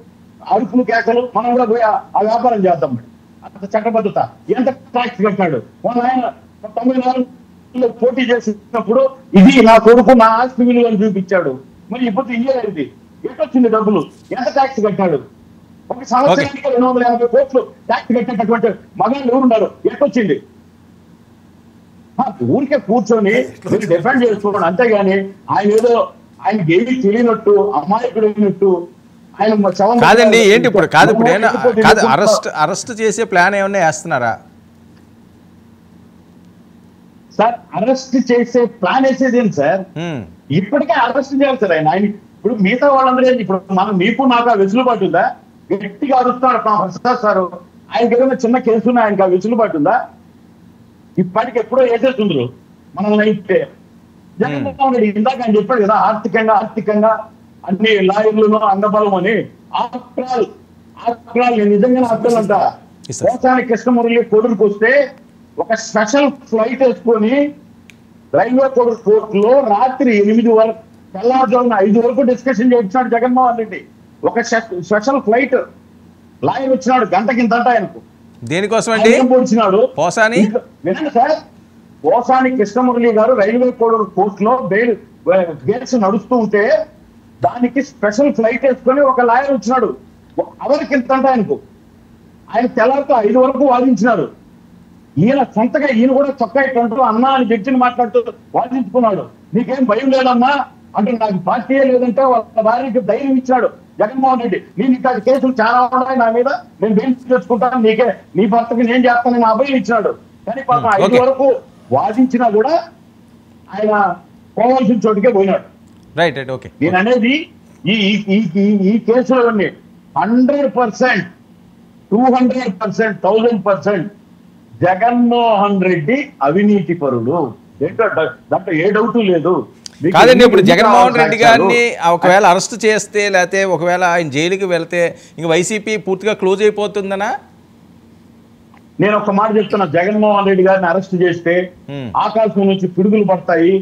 అరుపులు కేకలు, మనం కూడా పోయి ఆ వ్యాపారం చేద్దాం. మరి అంత చట్టబద్ధత ఎంత ట్యాక్స్ కట్టాడు? వాళ్ళ ఆయన 94లో పోటీ చేసినప్పుడు ఇది నా కొడుకు నా ఆస్తి విలువలు చూపించాడు. మరి ఇప్పుడు ఇయ్యేది ఎట్టొచ్చింది డబ్బులు? ఎంత ట్యాక్స్ కట్టాడు? ఒక సంవత్సరానికి 250 కోట్లు ట్యాక్స్ కట్టేటటువంటి మగాళ్ళు ఎవరున్నారు? ఎట్టొచ్చింది? ఊరికే కూర్చొని మీరు డిఫెండ్ చేసుకోండి, అంతేగాని ఆయన ఏదో ఆయనకి ఏమీ తెలియనట్టు అమాయకుడైనట్టు ఆయన శవం కాదండి ఏంటి ఇప్పుడు కాదు ఇప్పుడు ఏమైనా లేకపోతే కాదు లేకపోతే- అరెస్ట్ చేసే ప్లాన్ ఏమన్నా వేస్తున్నారా? సార్ అరెస్ట్ చేసే ప్లాన్ వేసేది ఏంటి సార్? హ్మ్. ఇప్పటికే అరెస్ట్ చేయాలి సార్ ఆయన ఇప్పుడు మిగతా వాళ్ళందరూ ఏంటి? ఇప్పుడు మనం మీకు నాకు ఆ వెసులుబాటు ఉందా? గట్టిగా అరుస్తున్నాడు ప్రసాద్ సార్, ఆయనకి ఏదైనా చిన్న కేసు ఉన్నా ఆయనకి ఆ వెసులుబాటు ఉందా? ఇప్పటికి ఎప్పుడో వేసేస్తుండ్రు మనం అయితే. జగన్మోహన్ రెడ్డి ఇందాక ఆయన చెప్పాడు కదా, ఆర్థికంగా అన్ని లాయర్లను అంగబలం అని. ఆఫ్టర్ ఆల్ నేను నిజంగా ఆఫ్టర్ అంట Yes, sir. పోసాని కృష్ణమురళి కొడుకు వస్తే ఒక స్పెషల్ ఫ్లైట్ వేసుకొని రైల్వే కోర్టులో రాత్రి 8 వరకు తెల్లవారుజామున 5 వరకు డిస్కషన్ చేయించాడు జగన్మోహన్ రెడ్డి. ఒక స్పెషల్ ఫ్లైట్ లాయర్ వచ్చినాడు, గంటకింత ఆయనకు. దేనికోసం అండి? పొడిచినాడు పోసాని వినండి సార్, పోసాని కృష్ణమురళి గారు రైల్వే కోర్టులో బెయిల్ కేసు నడుస్తూ ఉంటే దానికి స్పెషల్ ఫ్లైట్ వేసుకొని ఒక లాయర్ వచ్చినాడు, అవరికి ఇంత ఆయనకు. ఆయన తెల్లారితో 5 వరకు వాదించినారు. ఈయన సొంతగా ఈయన కూడా చొక్కా ఇట్లంటూ అన్నా అని జడ్జిని మాట్లాడుతూ వాదించుకున్నాడు. నీకేం భయం లేదమ్మా అంటే, నాకు పార్టీయే లేదంటే వాళ్ళ భార్యకి ధైర్యం ఇచ్చాడు జగన్మోహన్ రెడ్డి. నేను ఇంకా కేసులు చాలా ఉన్నాయి నా మీద, నేను బెయిల్ తెచ్చుకుంటాను, నీ భర్తకి నేను చేస్తానని అభయం ఇచ్చినాడు. కానీ పాపం 5 Okay. వరకు వాదించినా కూడా ఆయన పోవాల్సిన చోటుకే పోయినాడు. Right okay. నేను అనేది ఈ కేసులన్నీ 100%, 200%, 1000% జగన్మోహన్ రెడ్డి అవినీతి పరుడు. దాంట్లో ఏ డౌట్ లేదు. కాదండి ఇప్పుడు జగన్మోహన్ రెడ్డి గారిని ఒకవేళ అరెస్ట్ చేస్తే లేకపోతే ఒకవేళ ఆయన జైలుకి వెళ్తే ఇంక వైసీపీ పూర్తిగా క్లోజ్ అయిపోతుందనా? నేను ఒక మాట చెప్తున్నా, జగన్మోహన్ రెడ్డి గారిని అరెస్ట్ చేస్తే ఆకాశం నుంచి పిడుగులు పడతాయి,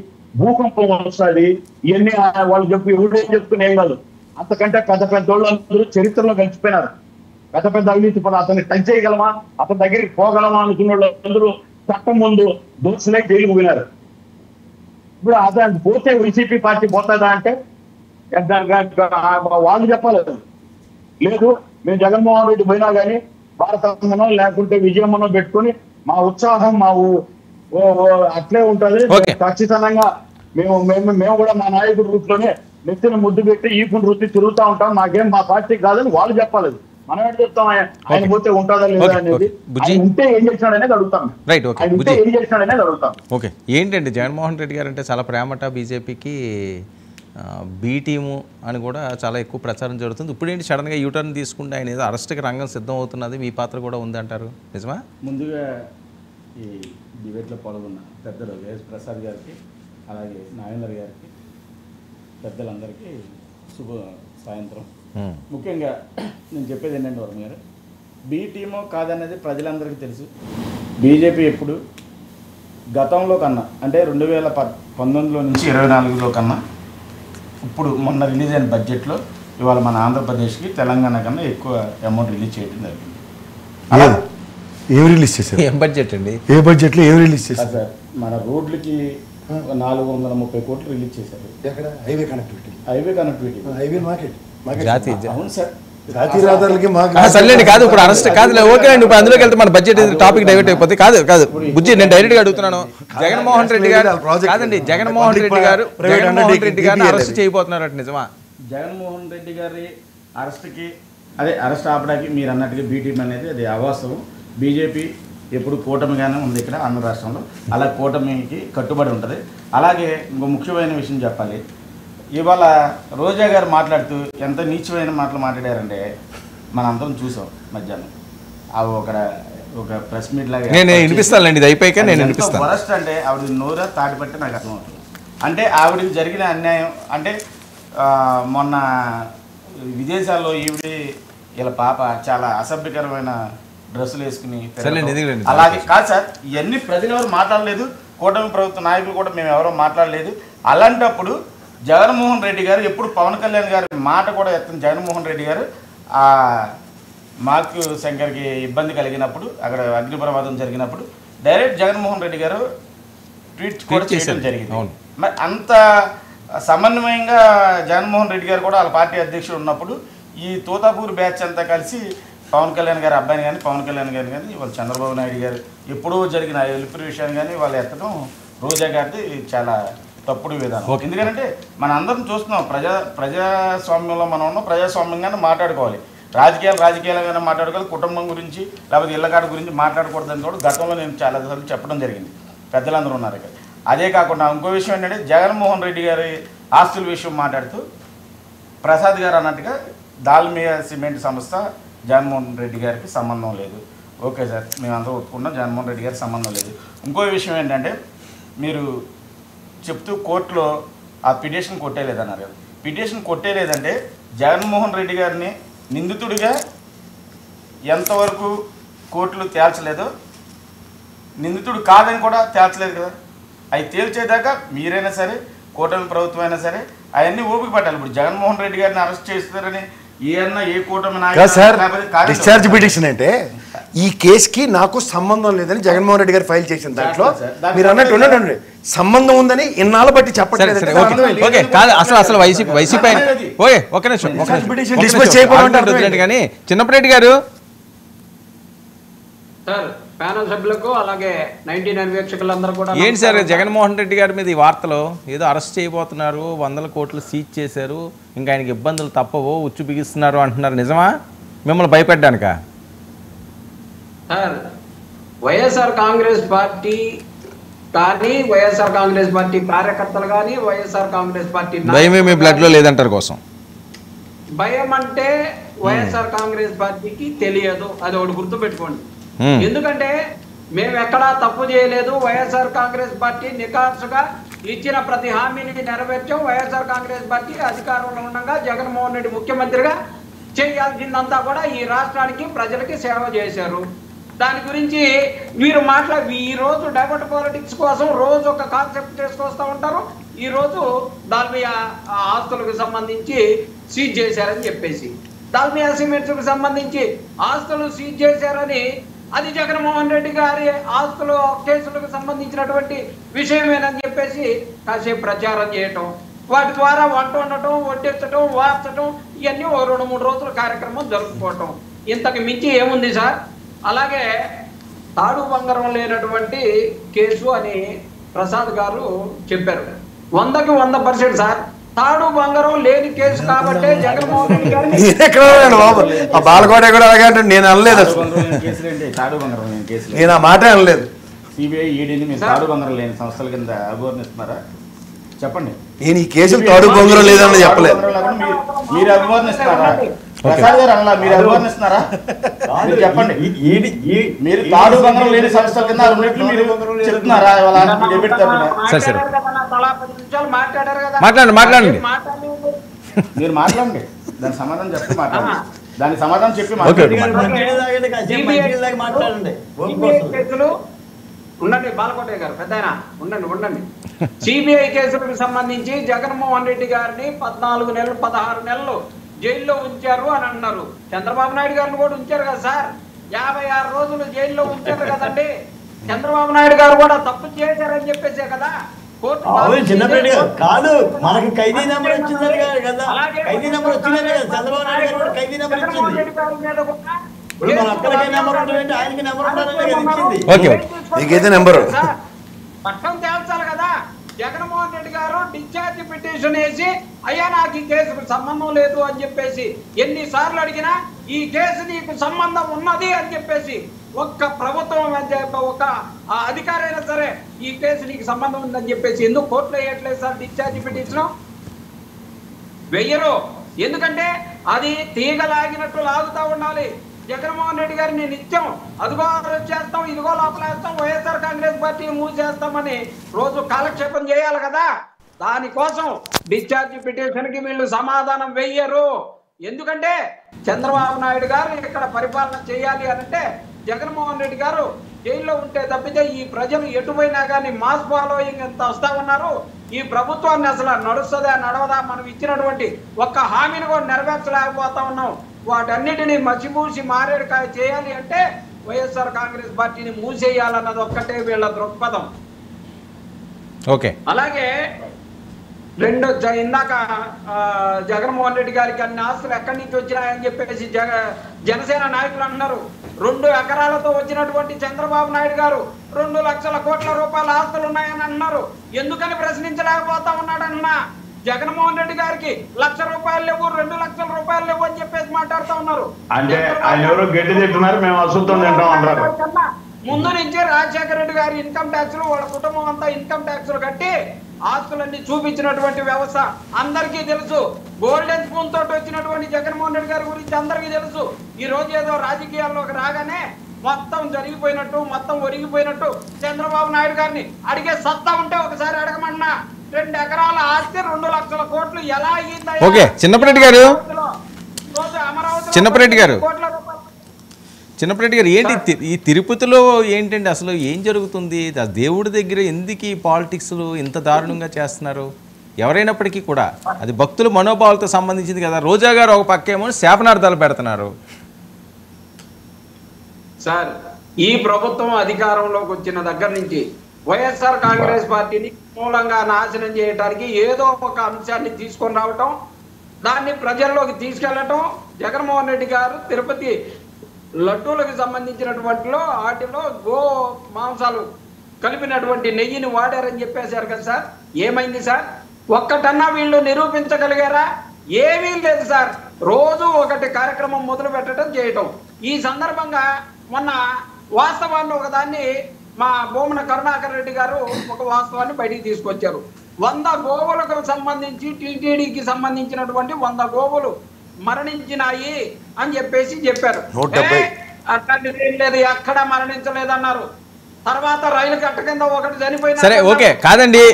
భూకంపం వస్తుంది, ఇవన్నీ వాళ్ళు ఎవడేం చెప్తున్నా ఏం కాదు. అంతకంటే పెద్ద వాళ్ళు అందరూ చరిత్రలో గడిచిపోయినారు. పెద్ద అవినీతి పనులు, అతన్ని టచ్ చేయగలమా, అతని దగ్గరికి పోగలమా అనుకున్న వాళ్ళు అందరూ చట్టం ముందు దోషులై జైలు పోయినారు. ఇప్పుడు అతను పోతే వైసీపీ పార్టీ పోతుందా అంటే వాళ్ళు చెప్పాలి. లేదు మేము జగన్మోహన్ రెడ్డి పోయినా కానీ భారతమనో లేకుంటే విజయమనో పెట్టుకుని మా ఉత్సాహం అట్లే ఉంటది. ఖచ్చితంగా మేము కూడా మా నాయకుడి రూట్లోనే నెత్తిన ముద్దు పెట్టి ఈపుని వృత్తి తిరుగుతూ ఉంటాం, మాకేం మా పార్టీ కాదని వాళ్ళు చెప్పాలి. మనం ఏంటి చెప్తాం, ఆయన పోతే ఉంటుందా లేదా అనేది. ఉంటే ఏం చేసినాడు అనేది అడుగుతాం. ఉంటే ఏం చేసినాడు అనేది అడుగుతాం. ఓకే. ఏంటండి జగన్మోహన్ రెడ్డి గారు అంటే చాలా ప్రేమట, బీజేపీకి బీ టీము అని కూడా చాలా ఎక్కువ ప్రచారం జరుగుతుంది. ఇప్పుడు ఏంటి సడన్గా యూటర్న్ తీసుకుంటే ఆయన ఏదో అరెస్ట్కి రంగం సిద్ధం అవుతున్నది, మీ పాత్ర కూడా ఉందంటారు, నిజమా? ముందుగా ఈ డిబేట్లో పాల్గొన్న పెద్దలు వైఎస్ ప్రసాద్ గారికి, అలాగే నాగేందర్ గారికి, పెద్దలందరికీ శుభ సాయంత్రం. ముఖ్యంగా నేను చెప్పేది ఏంటంటే వర్మ గారు, బీ టీమో కాదనేది ప్రజలందరికీ తెలుసు. బీజేపీ ఎప్పుడు గతంలో కన్నా అంటే 2019 నుంచి 24లో కన్నా ఇప్పుడు మొన్న రిలీజ్ అయిన బడ్జెట్లో ఇవాళ మన ఆంధ్రప్రదేశ్కి తెలంగాణ కన్నా ఎక్కువ అమౌంట్ రిలీజ్ చేయడం జరిగింది. ఏం రిలీజ్ చేశారు? ఏం బడ్జెట్ అండి? ఏ బడ్జెట్లో ఏం రిలీజ్ చేశారు సార్? మన రోడ్లకి 430 కోట్లు రిలీజ్ చేశారు. ఎక్కడ? Highway connectivity. Highway market. అవును సార్. జాతీయ రహదారులకి సర్లేండి, కాదు ఇప్పుడు అరెస్ట్ కాదు, ఓకే అండి. ఇప్పుడు అందులోకి వెళ్తే మన బడ్జెట్ టాపిక్ డైవర్ట్ అయిపోతుంది. కాదు బుజ్జి, నేను డైరెక్ట్గా అడుగుతున్నాను. జగన్మోహన్ రెడ్డి గారు కాదండి, జగన్మోహన్ రెడ్డి గారిని అరెస్ట్ చేయబోతున్నారట, నిజమా? జగన్మోహన్ రెడ్డి గారి అరెస్ట్కి అరెస్ట్ ఆపడానికి మీరు అన్నట్టుగా బీటీఎం అనేది అది అవాస్తవం. బీజేపీ ఎప్పుడు కూటమిగానే ఉంది ఇక్కడ ఆంధ్ర రాష్ట్రంలో, అలా కూటమికి కట్టుబడి ఉంటుంది. అలాగే ఇంకో ముఖ్యమైన విషయం చెప్పాలి, ఇవాళ రోజా గారు మాట్లాడుతూ ఎంత నీచమైన మాటలు మాట్లాడారంటే మనందరం చూసాం మధ్యాహ్నం. అవి ఒక ప్రెస్ మీట్ లాగా నేను వినిపిస్తానండి, ఇది అయిపోయాక నేను వినిపిస్తాను. వరస్ట్ అంటే ఆవిడ నోరా తాటిపట్టి నాకు అర్థమవుతుంది. అంటే ఆవిడకి జరిగిన అన్యాయం అంటే మొన్న విదేశాల్లో ఇలా పాప చాలా అసభ్యకరమైన డ్రెస్సులు వేసుకుని, అలాగే కాదు సార్, ఇవన్నీ ప్రజలు ఎవరు మాట్లాడలేదు, కూటమి ప్రభుత్వ నాయకులు కూడా మేము ఎవరో మాట్లాడలేదు. అలాంటప్పుడు జగన్మోహన్ రెడ్డి గారు ఎప్పుడు పవన్ కళ్యాణ్ గారి మాట కూడా ఎత్తని జగన్మోహన్ రెడ్డి గారు మాకు శంకర్కి ఇబ్బంది కలిగినప్పుడు, అక్కడ అగ్ని ప్రమాదం జరిగినప్పుడు డైరెక్ట్ జగన్మోహన్ రెడ్డి గారు ట్వీట్ కూడా చేయడం జరిగింది. మరి అంత సమన్వయంగా జగన్మోహన్ రెడ్డి గారు కూడా వాళ్ళ పార్టీ అధ్యక్షుడు ఉన్నప్పుడు ఈ తోతాపూర్ బ్యాచ్ అంతా కలిసి పవన్ కళ్యాణ్ గారి అబ్బాయిని కానీ, పవన్ కళ్యాణ్ గారిని కానీ, వాళ్ళు చంద్రబాబు నాయుడు గారు ఎప్పుడూ జరిగిన ఎలుపురి విషయాన్ని కానీ వాళ్ళు ఎత్తడం రోజా గారిది చాలా తప్పుడు విధానం. ఎందుకంటే మన అందరం చూస్తున్నాం, ప్రజాస్వామ్యంలో మనం ఉన్నాం, ప్రజాస్వామ్యంగానే మాట్లాడుకోవాలి. రాజకీయాలుగానే మాట్లాడుకోవాలి. కుటుంబం గురించి లేకపోతే ఇళ్ళగాడ గురించి మాట్లాడకూడదని కూడా గతంలో నేను చాలాసార్లు చెప్పడం జరిగింది. పెద్దలందరూ ఉన్నారు ఇక్కడ. అదే కాకుండా ఇంకో విషయం ఏంటంటే, జగన్మోహన్ రెడ్డి గారి ఆస్తుల విషయం మాట్లాడుతూ ప్రసాద్ గారు అన్నట్టుగా దాల్మియా సిమెంట్ సంస్థ జగన్మోహన్ రెడ్డి గారికి సంబంధం లేదు. ఓకే సార్, మేమందరూ ఒప్పుకున్నాం, జగన్మోహన్ రెడ్డి గారికి సంబంధం లేదు. ఇంకో విషయం ఏంటంటే, మీరు చెప్తూ కోర్టులో ఆ పిటిషన్ కొట్టేయలేదన్నారు కదా. పిటిషన్ కొట్టేయలేదంటే జగన్మోహన్ రెడ్డి గారిని నిందితుడిగా ఎంతవరకు కోర్టులు తేల్చలేదో, నిందితుడు కాదని కూడా తేల్చలేదు కదా. అవి తేల్చేదాకా మీరైనా సరే, కూటమి ప్రభుత్వం అయినా సరే అవన్నీ ఓపిక పట్టాలి. ఇప్పుడు జగన్మోహన్ రెడ్డి గారిని అరెస్ట్ చేస్తారని ఏ కూటమి డిశ్చార్జ్ పిటిషన్ అంటే ఈ కేసుకి నాకు సంబంధం లేదని జగన్మోహన్ రెడ్డి గారు ఫైల్ చేసిన దాంట్లో మీరు అన్నట్టు ఉండండి, సంబంధం ఉందని ఇన్నాళ్ళు బట్టి చెప్పట్లేదు. అసలు వైసీపీ ఓకే ఒక నిమిషం డిస్కస్ చేయకపోవడం కానీ చిన్నప్పరెడ్డి గారు సార్, ప్యానల్ సభ్యులకు అలాగే 99 వీక్షకులందరూ కూడా ఏంటి సార్ జగన్మోహన్ రెడ్డి గారి మీద ఈ వార్తలు ఏదో అరెస్ట్ చేయబోతున్నారు, 100 కోట్లు సీజ్ చేశారు, ఇంకా ఆయనకి ఇబ్బందులు తప్పవో, ఉచ్చు బిగిస్తున్నారు అంటున్నారు. నిజమా? మిమ్మల్ని భయపెట్టానుక? సార్, వైఎస్ఆర్ కాంగ్రెస్ పార్టీ కానీ, వైఎస్ఆర్ కాంగ్రెస్ పార్టీ కార్యకర్తలు కానీ, వైఎస్ఆర్ కాంగ్రెస్ పార్టీ భయమే మీ బ్లడ్ లో లేదంటారు కోసం. భయం అంటే వైఎస్ఆర్ కాంగ్రెస్ పార్టీకి తెలియదు, అది ఒకటి గుర్తుపెట్టుకోండి. ఎందుకంటే మేము ఎక్కడా తప్పు చేయలేదు. వైఎస్ఆర్ కాంగ్రెస్ పార్టీ నికార్సుగా ఇచ్చిన ప్రతి హామీని నెరవేర్చాం. వైఎస్ఆర్ కాంగ్రెస్ పార్టీ అధికారంలో ఉండగా జగన్మోహన్ రెడ్డి ముఖ్యమంత్రిగా చేయాల్సిందంతా కూడా ఈ రాష్ట్రానికి ప్రజలకి సేవ చేశారు. దాని గురించి మీరు ఈ రోజు డైవర్ట్ పాలిటిక్స్ కోసం రోజు ఒక కాన్సెప్ట్ తీసుకొస్తూ ఉంటారు. ఈ రోజు దాల్మియా ఆస్తులకు సంబంధించి సీజ్ చేశారని చెప్పేసి, దాల్మియా సిమెంట్స్ కు సంబంధించి ఆస్తులు సీజ్ చేశారని, అది జగన్మోహన్ రెడ్డి గారి ఆస్తులు కేసులకు సంబంధించినటువంటి విషయమేనని చెప్పేసి కాసేపు ప్రచారం చేయటం, వాటి ద్వారా వంట వండటం, వడ్డించటం, వార్చటం, ఇవన్నీ 2-3 రోజుల కార్యక్రమం జరుపుకోవటం. ఇంతకు మించి ఏముంది సార్? అలాగే తాడు బంగారం లేనటువంటి కేసు అని ప్రసాద్ గారు చెప్పారు. 100కి 100% సార్, తాడు బంగారం లేని కేసు కాబట్టి జగన్మోహన్ రెడ్డి గారిని బాబు ఆ బాలకోట కూడా అలాగే అంటే నేను అనలేదు, నేను ఆ మాట అనలేదు. సిబిఐ ఈడీని మీరు తాడు బంగారం లేని సంస్థల కింద అభివర్ణిస్తున్నారా? చెప్పండి. నేను ఈ కేసులు తాడు బంగారం లేదని చెప్పలేదు. మీరు అభివర్ణిస్తున్నారా? ప్రసాద్ గారు అలా మీరు అభివర్ణిస్తున్నారా? చెప్పండి. మీరు తాడు బంగారం లేని సంస్థల కింద మీరు చెప్తున్నారా? మాట్లాడండి. మీరు మాట్లాడండి, దాని సమాధానం చెప్పి మాట్లాడండి. దాని సమాధానం చెప్పి ఉండండి. బాలకోటయ్య గారు పెద్దాయన ఉండండి. సిబిఐ కేసులకు సంబంధించి జగన్మోహన్ రెడ్డి గారిని 14 నెలలు 16 నెలలు జైల్లో ఉంచారు అని అన్నారు. చంద్రబాబు నాయుడు గారిని కూడా ఉంచారు కదా సార్, 56 రోజులు జైల్లో ఉంచారు కదండి. చంద్రబాబు నాయుడు గారు కూడా తప్పు చేశారని చెప్పేసే కదా కాదు, మనకి ఖైదీ నెంబర్ వచ్చిందని కదా, ఖైదీ నెంబర్ వచ్చిందని కదా, చంద్రబాబు నాయుడు గారు కూడా ఖైదీ నెంబర్ ఇచ్చింది. ఇప్పుడు మన అక్కడికి నెంబర్ ఉంటుందంటే ఆయనకి నెంబర్ ఉండాలని నెంబర్ పట్టం తేల్చాలి కదా. జగన్మోహన్ రెడ్డి గారు డిశ్చార్జ్ పిటిషన్ వేసి, అయ్యా నాకు ఈ కేసుకు సంబంధం లేదు అని చెప్పేసి ఎన్నిసార్లు అడిగినా ఈ కేసు నీకు సంబంధం ఉన్నది అని చెప్పేసి ఒక్క ప్రభుత్వం ఒక అధికారైనా సరే ఈ కేసు నీకు సంబంధం ఉందని చెప్పేసి ఎందుకు కోర్టులో వేయట్లేదు సార్ డిశ్చార్జ్ పిటిషన్? వెయ్యరు. ఎందుకంటే అది తీగలాగినట్టు లాగుతూ ఉండాలి. జగన్మోహన్ రెడ్డి గారిని నిత్యం అదిగో చేస్తాం, ఇదిగో లోపలేస్తాం, వైఎస్ఆర్ కాంగ్రెస్ పార్టీ మూసేస్తామని రోజు కాలక్షేపం చేయాలి కదా. దానికోసం డిశ్చార్జ్ పిటిషన్ కి వీళ్ళు సమాధానం వెయ్యరు. ఎందుకంటే చంద్రబాబు నాయుడు గారు ఇక్కడ పరిపాలన చేయాలి అనంటే జగన్మోహన్ రెడ్డి గారు జైల్లో ఉంటే తప్పితే ఈ ప్రజలు ఎటుపోయినా కానీ మాస్ ఫాలోయింగ్ ఎంత వస్తా ఉన్నారు. ఈ ప్రభుత్వాన్ని అసలు నడుస్తుందా నడవదా, మనం ఇచ్చినటువంటి ఒక్క హామీని కూడా నెరవేర్చలేకపోతా ఉన్నాం. వాటన్నిటినీ మసిమూసి మారేడుకాయ చేయాలి అంటే వైఎస్ఆర్ కాంగ్రెస్ పార్టీని మూసేయాలన్నది ఒక్కటే వీళ్ళ దృక్పథం. ఓకే. అలాగే ఇందాక జగన్మోహన్ రెడ్డి గారికి అన్ని ఆస్తులు ఎక్కడి నుంచి వచ్చినాయని చెప్పేసి జనసేన నాయకులు అంటున్నారు. 2 ఎకరాలతో వచ్చినటువంటి చంద్రబాబు నాయుడు గారు 2 లక్షల కోట్ల రూపాయల ఆస్తులు ఉన్నాయని అన్నారు. ఎందుకని ప్రశ్నించలేకపోతా ఉన్నాడన్నా? జగన్మోహన్ రెడ్డి గారికి 1 లక్ష రూపాయలు లేవు, 2 లక్షల రూపాయలు లేవు అని చెప్పేసి మాట్లాడుతూ ఉన్నారు. అంటే ఆయన ఎవరో గడ్డి తింటున్నారు, మేము అసలుతో తింటాం అంటారు. ముందు నుంచి రాజశేఖర రెడ్డి గారి ఇన్కమ్ ట్యాక్స్ వాళ్ళ కుటుంబం అంతా ఇన్కమ్ ట్యాక్స్ కట్టి ఆస్తులన్నీ చూపించినటువంటి వ్యవస్థ అందరికీ తెలుసు. గోల్డెన్ స్పూన్ తోటి వచ్చినటువంటి జగన్మోహన్ రెడ్డి గారి గురించి అందరికీ తెలుసు. ఈ రోజు ఏదో రాజకీయాల్లోకి రాగానే మొత్తం జరిగిపోయినట్టు, మొత్తం ఒరిగిపోయినట్టు చంద్రబాబు నాయుడు గారిని అడిగే సత్తా ఉంటే ఒకసారి అడగమన్నా. 2 ఎకరాల ఆస్తి 2 లక్షల కోట్లు ఎలా అయ్యింది? ఓకే, చిన్నపరెడ్డి గారు, చిన్నపరెడ్డి గారు, చిన్నపరెడ్డి గారు, ఏంటి ఈ తిరుపతిలో ఏంటండి అసలు ఏం జరుగుతుంది? దేవుడి దగ్గర ఎందుకు ఈ పాలిటిక్స్లు ఇంత దారుణంగా చేస్తున్నారు? ఎవరైనప్పటికీ కూడా అది భక్తుల మనోభావాలతో సంబంధించింది కదా. రోజా గారు ఒక పక్కేమో శాపనార్థాలు పెడుతున్నారు. సార్, ఈ ప్రభుత్వం అధికారంలోకి వచ్చిన దగ్గర నుంచి వైఎస్ఆర్ కాంగ్రెస్ పార్టీని మూలంగా నాశనం చేయడానికి ఏదో ఒక అంశాన్ని తీసుకొని రావటం, దాన్ని ప్రజల్లోకి తీసుకెళ్లటం. జగన్మోహన్ రెడ్డి గారు తిరుపతి లడ్డూలకు సంబంధించినటువంటిలో వాటిలో గో మాంసాలు కలిపినటువంటి నెయ్యిని వాడారని చెప్పేశారు కదా సార్. ఏమైంది సార్? ఒక్కటన్నా వీళ్ళు నిరూపించగలిగారా? ఏమీ లేదు సార్. రోజు ఒకటి కార్యక్రమం మొదలు పెట్టడం చేయటం. ఈ సందర్భంగా మొన్న వాస్తవాన్ని ఒకదాన్ని మా భూమన కరుణాకర్ రెడ్డి గారు ఒక వాస్తవాన్ని బయటికి తీసుకొచ్చారు. 100 గోవులకు సంబంధించి టీటీడీకి సంబంధించినటువంటి 100 గోవులు మరణించినాయి అని చెప్పేసి చెప్పారు. అట్లాంటిది ఏం లేదు, ఎక్కడ మరణించలేదన్నారు. తర్వాత రైలు కట్ట కింద ఒకటి చనిపోయిన సరే, ఓకే, కాదండి,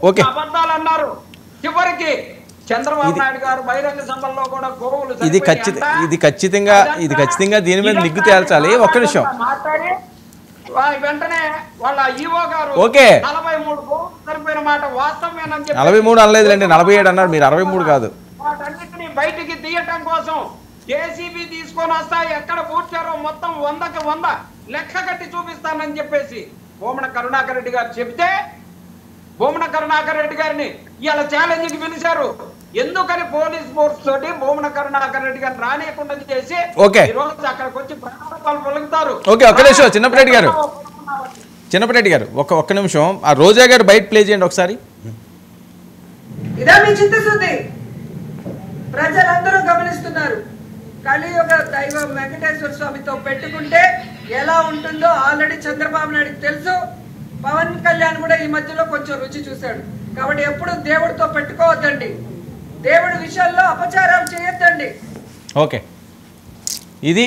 ఓకే, అబద్ధాలు అన్నారు. చివరికి చంద్రబాబు నాయుడు గారు బహిరంగ సభల్లో కూడా గోవులు ఇది ఖచ్చితంగా దీని మీద నిగ్గు తేల్చాలి. ఒక్క నిమిషం మాట్లాడి వెంటనే వాళ్ళ ఈవో గారు 43 గోవులు చనిపోయిన మాట వాస్తవమేనని చెప్పి 43 అనలేదులేండి, 47 అన్నారు మీరు, 63 కాదు. వాటన్నిటిని బయటికి తీయటం కోసం జేసీబీ తీసుకొని వస్తా, ఎక్కడ పూడ్చారో మొత్తం 100కి 100 లెక్క కట్టి చూపిస్తానని చెప్పేసి భూమన కరుణాకర్ రెడ్డి గారు చెబితే, భూమన కరుణాకర్ రెడ్డి గారిని ఇవాళ ఛాలెంజ్ కి పిలిచారు. ఎందుకని పోలీస్ ఫోర్స్ తోటి భూమన కరుణాకర్ రెడ్డి గారిని రానియకుండా చేసి ఈ రోజు అక్కడికి వచ్చి ప్రాణాపాలు పొలుగుతారు. ఓకే, ఒక్క నిమిషం చిన్నపరెడ్డి గారు ఒక్క నిమిషం ఆ రోజా గారు బయట ప్లే చేయండి ఒకసారి. ఇదా మీ చిత్తశుద్ధి? ప్రజలందరూ గమనిస్తున్నారు. కలియుగ దైవం వెంకటేశ్వర స్వామితో పెట్టుకుంటే ఎలా ఉంటుందో ఆల్రెడీ చంద్రబాబు నాయుడుకి తెలుసు. పవన్ కళ్యాణ్ కూడా ఈ మధ్యలో కొంచెం రుచి చూశాడు. కాబట్టి ఎప్పుడు దేవుడితో పెట్టుకోవద్దండి, దేవుడి విషయాల్లో అపచారాలు చేయొద్దండి. ఓకే, ఇది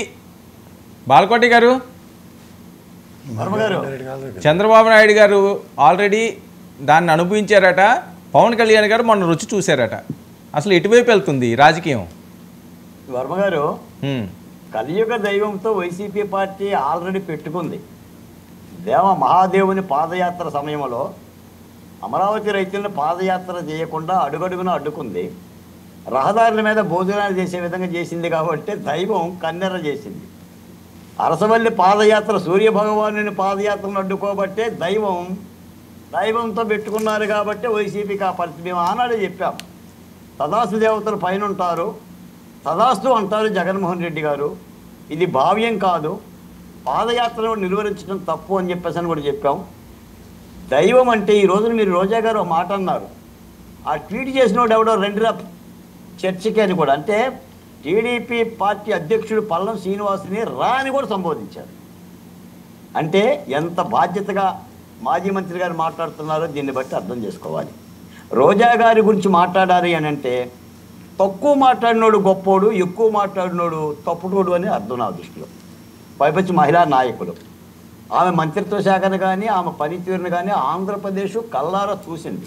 బాలకోటి గారు, చంద్రబాబు నాయుడు గారు ఆల్రెడీ దాన్ని అనుభవించారట, పవన్ కళ్యాణ్ గారు మొన్న రుచి చూశారట. అసలు ఎటువైపు వెళ్తుంది రాజకీయం? వర్మ గారు, కలియుగ దైవంతో వైసీపీ పార్టీ ఆల్రెడీ పెట్టుకుంది. మహాదేవుని పాదయాత్ర సమయంలో అమరావతి రైతులను పాదయాత్ర చేయకుండా అడుగడుగున అడ్డుకుంది. రహదారుల మీద భోజనాలు చేసే విధంగా చేసింది కాబట్టి దైవం కన్నెర చేసింది. అరసవల్లి పాదయాత్ర సూర్యభగవాను పాదయాత్రను అడ్డుకోబట్టే దైవంతో పెట్టుకున్నారు కాబట్టి వైసీపీకి ఆ పరిస్థితి. మేము ఆనాడే చెప్పాం, తదాస్తు దేవతలు పైన ఉంటారు, తదాస్తు అంటారు జగన్మోహన్ రెడ్డి గారు. ఇది భావ్యం కాదు, పాదయాత్రను నిర్వహించడం తప్పు అని చెప్పేసి అని కూడా చెప్పాం. దైవం అంటే ఈ రోజున మీరు రోజా గారు ఒక మాట అన్నారు, ఆ ట్వీట్ చేసినోడు ఎవడో రెండురా చర్చికి అని కూడా, అంటే టీడీపీ పార్టీ అధ్యక్షుడు పల్లం శ్రీనివాసుని రా అని కూడా సంబోధించారు. అంటే ఎంత బాధ్యతగా మాజీ మంత్రి గారు మాట్లాడుతున్నారో దీన్ని బట్టి అర్థం చేసుకోవాలి. రోజా గారి గురించి మాట్లాడాలి అని అంటే తక్కువ మాట్లాడినోడు గొప్పోడు, ఎక్కువ మాట్లాడినోడు తప్పుడోడు అని అర్థం నా దృష్టిలో. పైపచ్చి మహిళా నాయకులు, ఆమె మంత్రిత్వ శాఖను కానీ ఆమె పనితీరును కానీ ఆంధ్రప్రదేశ్ కల్లారా చూసింది.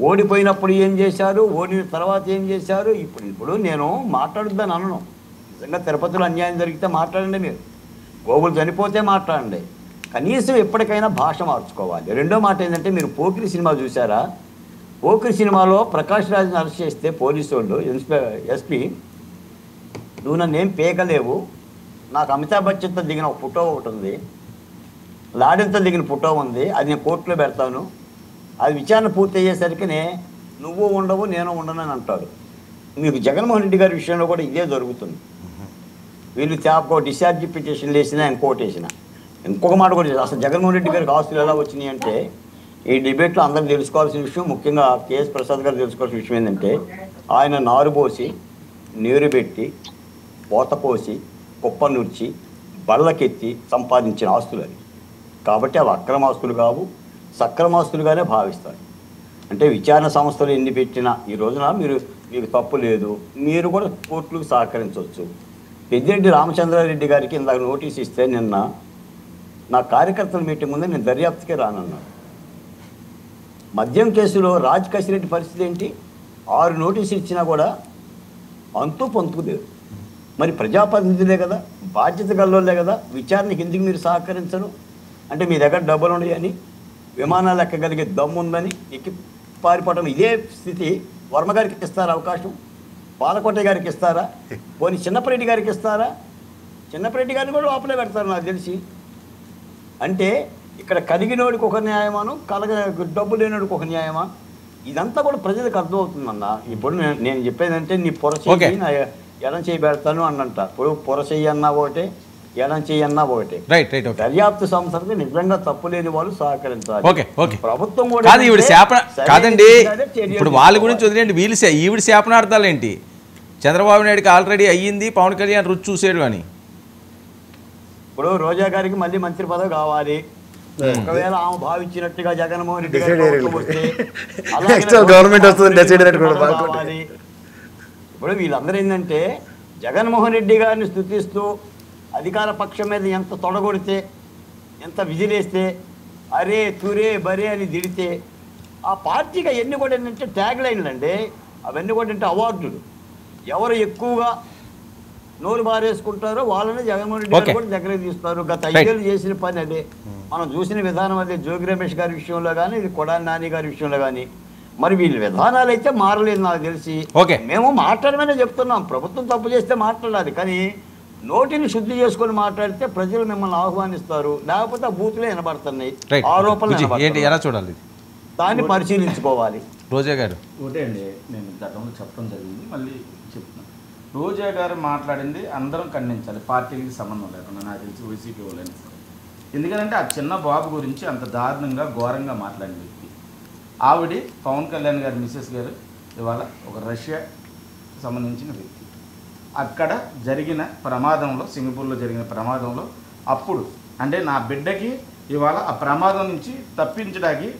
ఓడిపోయినప్పుడు ఏం చేశారు, ఓడిన తర్వాత ఏం చేశారు. ఇప్పుడు నేను మాట్లాడుద్దాను అనను. నిజంగా తిరుపతిలో అన్యాయం జరిగితే మాట్లాడండి, మీరు గోవులు చనిపోతే మాట్లాడండి. కనీసం ఎప్పటికైనా భాష మార్చుకోవాలి. రెండో మాట ఏంటంటే, మీరు పోకిరి సినిమా చూసారా? పోకిరి సినిమాలో ప్రకాష్ రాజ్ని అరెస్ట్ చేస్తే పోలీసు వాళ్ళు ఎస్పీ, నువ్వు నన్నేం పేకలేవు, నాకు అమితాబ్ బచ్చన్తో దిగిన ఒక ఫోటో ఒకటి ఉంది, లాడెన్తో దిగిన ఫోటో ఉంది, అది నేను కోర్టులో పెడతాను, అది విచారణ పూర్తి అయ్యేసరికినే నువ్వు ఉండవు నేను ఉండనని అంటాడు. మీకు జగన్మోహన్ రెడ్డి గారి విషయంలో కూడా ఇదే జరుగుతుంది. వీళ్ళు తేపకో డిశ్చార్జ్ పిటిషన్లు వేసినా ఇంకోటి వేసిన ఇంకొక మాట కూడా అసలు జగన్మోహన్ రెడ్డి గారికి ఆస్తులు ఎలా వచ్చినాయి అంటే ఈ డిబేట్లో అందరూ తెలుసుకోవాల్సిన విషయం, ముఖ్యంగా కేఎస్ ప్రసాద్ గారు తెలుసుకోవాల్సిన విషయం ఏంటంటే ఆయన నారు పోసి నీరు పెట్టి పోత పోసి కుప్ప నూర్చి బళ్ళకెత్తి సంపాదించిన ఆస్తులు అవి. కాబట్టి అవి అక్రమాస్తులు కావు, సక్రమాస్తులుగానే భావిస్తారు. అంటే విచారణ సంస్థలు ఎన్ని పెట్టినా ఈ రోజున మీకు తప్పు లేదు, మీరు కూడా కోర్టులకు సహకరించవచ్చు. పెద్దిరెడ్డి రామచంద్రారెడ్డి గారికి ఇందాక నోటీస్ ఇస్తే నిన్న నా కార్యకర్తల మీటింగ్ ముందే నేను దర్యాప్తుకే రానన్నాను. మద్యం కేసులో రాజ్ కసిరెడ్డి పరిస్థితి ఏంటి? 6 నోటీసులు ఇచ్చినా కూడా అంతూ పొంతుకు లేదు. మరి ప్రజాప్రతినిధులే కదా, బాధ్యత గల్లోలే కదా, విచారణకి ఎందుకు మీరు సహకరించరు? అంటే మీ దగ్గర డబ్బులు ఉన్నాయని, విమానాలు ఎక్కగలిగే దమ్ము ఉందని ఎక్కి పారిపోవటం. ఇదే స్థితి వర్మ గారికి ఇస్తారా అవకాశం? పాలకోట గారికి ఇస్తారా? పోనీ చిన్నపరెడ్డి గారికి ఇస్తారా? చిన్నపరెడ్డి గారిని కూడా లోపలే పెడతారు నాకు తెలిసి. అంటే ఇక్కడ కలిగినోడికి ఒక న్యాయమాను, డబ్బు లేనోడికి ఒక న్యాయమా? ఇదంతా కూడా ప్రజలకు అర్థమవుతుందన్న. ఇప్పుడు నేను చెప్పేదంటే నీ పొరచేయి నా ఎడం చేయి పెడతాను అన్నంట. ఇప్పుడు పొరచేయి అన్నా ఒకటే, ఎడం చేయి అన్నా ఒకటే. దర్యాప్తు సంస్థలకు నిజంగా తప్పు లేని వాళ్ళు సహకరించాలి. ప్రభుత్వం కూడా కాదండి. ఇప్పుడు వాళ్ళ గురించి వదిలేండి, వీళ్ళు ఈవిడ శాపనార్థాలు ఏంటి? చంద్రబాబు నాయుడుకి ఆల్రెడీ అయ్యింది, పవన్ కళ్యాణ్ రుచి చూసాడు అని. ఇప్పుడు రోజా గారికి మళ్ళీ మంత్రి పదవి కావాలి. ఒకవేళ ఆమె భావించినట్టుగా జగన్మోహన్ రెడ్డి గారు కావాలి. ఇప్పుడు వీళ్ళందరూ ఏంటంటే జగన్మోహన్ రెడ్డి గారిని స్తుతిస్తూ అధికార పక్షం మీద ఎంత తొడగొడితే, ఎంత విజిలేస్తే, అరే తురే బరే అని దిడితే ఆ పార్టీకి అవన్నీ కూడా ఏంటంటే ట్యాగ్ లైన్లు అండి. అవన్నీ కూడా అంటే అవార్డులు. ఎవరు ఎక్కువగా నోరు బారేసుకుంటారో వాళ్ళని జగన్మోహన్ రెడ్డి గారు కూడా దగ్గర తీస్తారు. గత 5 ఏళ్ళు చేసిన పని అదే. మనం చూసిన విధానం అదే. జోగి రమేష్ గారి విషయంలో కానీ, ఇది కొడాలి నాని గారి విషయంలో కానీ. మరి వీళ్ళ విధానాలు అయితే మారలేదు నాకు తెలిసి. మేము మాట్లాడమనే చెప్తున్నాం. ప్రభుత్వం తప్పు చేస్తే మాట్లాడాలి, కానీ నోటిని శుద్ధి చేసుకొని మాట్లాడితే ప్రజలు మిమ్మల్ని ఆహ్వానిస్తారు. లేకపోతే ఆ బూతులే వినబడుతున్నాయి, ఆరోపణలు ఎలా చూడాలి, దాన్ని పరిశీలించుకోవాలి. రోజా గారు ఒకటే అండి, నేను గతంలో చెప్పడం జరిగింది, మళ్ళీ చెప్తున్నాను. రోజా గారు మాట్లాడింది అందరం ఖండించాలి, పార్టీకి సంబంధం లేకుండా. నాకు తెలిసి వైసీపీ వాళ్ళని సరే. ఎందుకంటే ఆ చిన్న బాబు గురించి అంత దారుణంగా ఘోరంగా మాట్లాడిన వ్యక్తి ఆవిడ పవన్ కళ్యాణ్ గారి మిస్సెస్ గారు. ఇవాళ ఒక రష్యా సంబంధించిన వ్యక్తి. అక్కడ జరిగిన ప్రమాదంలో, సింగపూర్లో జరిగిన ప్రమాదంలో అప్పుడు అంటే నా బిడ్డకి ఇవాళ ఆ ప్రమాదం నుంచి తప్పించడానికి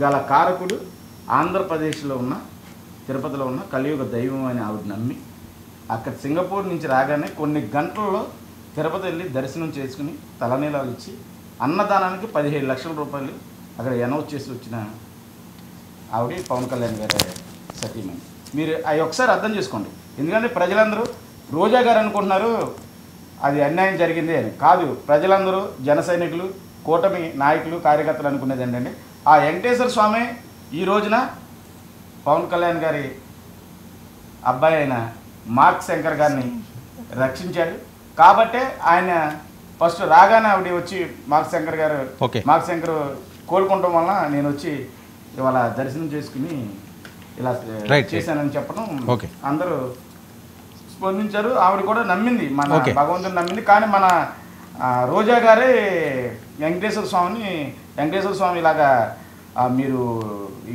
గల కారకుడు ఆంధ్రప్రదేశ్లో ఉన్న, తిరుపతిలో ఉన్న కలియుగ దైవం అని ఆవిడ నమ్మి అక్కడ సింగపూర్ నుంచి రాగానే కొన్ని గంటల్లో తిరుపతి వెళ్ళి దర్శనం చేసుకుని తలనీలాలు ఇచ్చి అన్నదానానికి 17 లక్షల రూపాయలు అక్కడ అనౌన్స్ చేసి వచ్చిన ఆవిడ పవన్ కళ్యాణ్ గారి సతీమణి. మీరు అవి ఒకసారి అర్థం చేసుకోండి. ఎందుకంటే ప్రజలందరూ రోజా గారు అనుకుంటున్నారు అది అన్యాయం జరిగింది అని. కాదు, ప్రజలందరూ జన సైనికులు, కూటమి నాయకులు, కార్యకర్తలు అనుకునేది ఏంటంటే ఆ వెంకటేశ్వర స్వామి ఈ రోజున పవన్ కళ్యాణ్ గారి అబ్బాయి అయిన మార్క్ శంకర్ గారిని రక్షించాడు. కాబట్టే ఆయన ఫస్ట్ రాగానే ఆవిడ వచ్చి మార్క్ శంకర్ కోలుకోవడం వలన నేను వచ్చి ఇవాళ దర్శనం చేసుకుని ఇలా చేశానని చెప్పడం అందరూ స్పందించారు. ఆవిడ కూడా నమ్మింది, మన భగవంతుని నమ్మింది. కానీ మన రోజా గారే వెంకటేశ్వర స్వామి ఇలాగా మీరు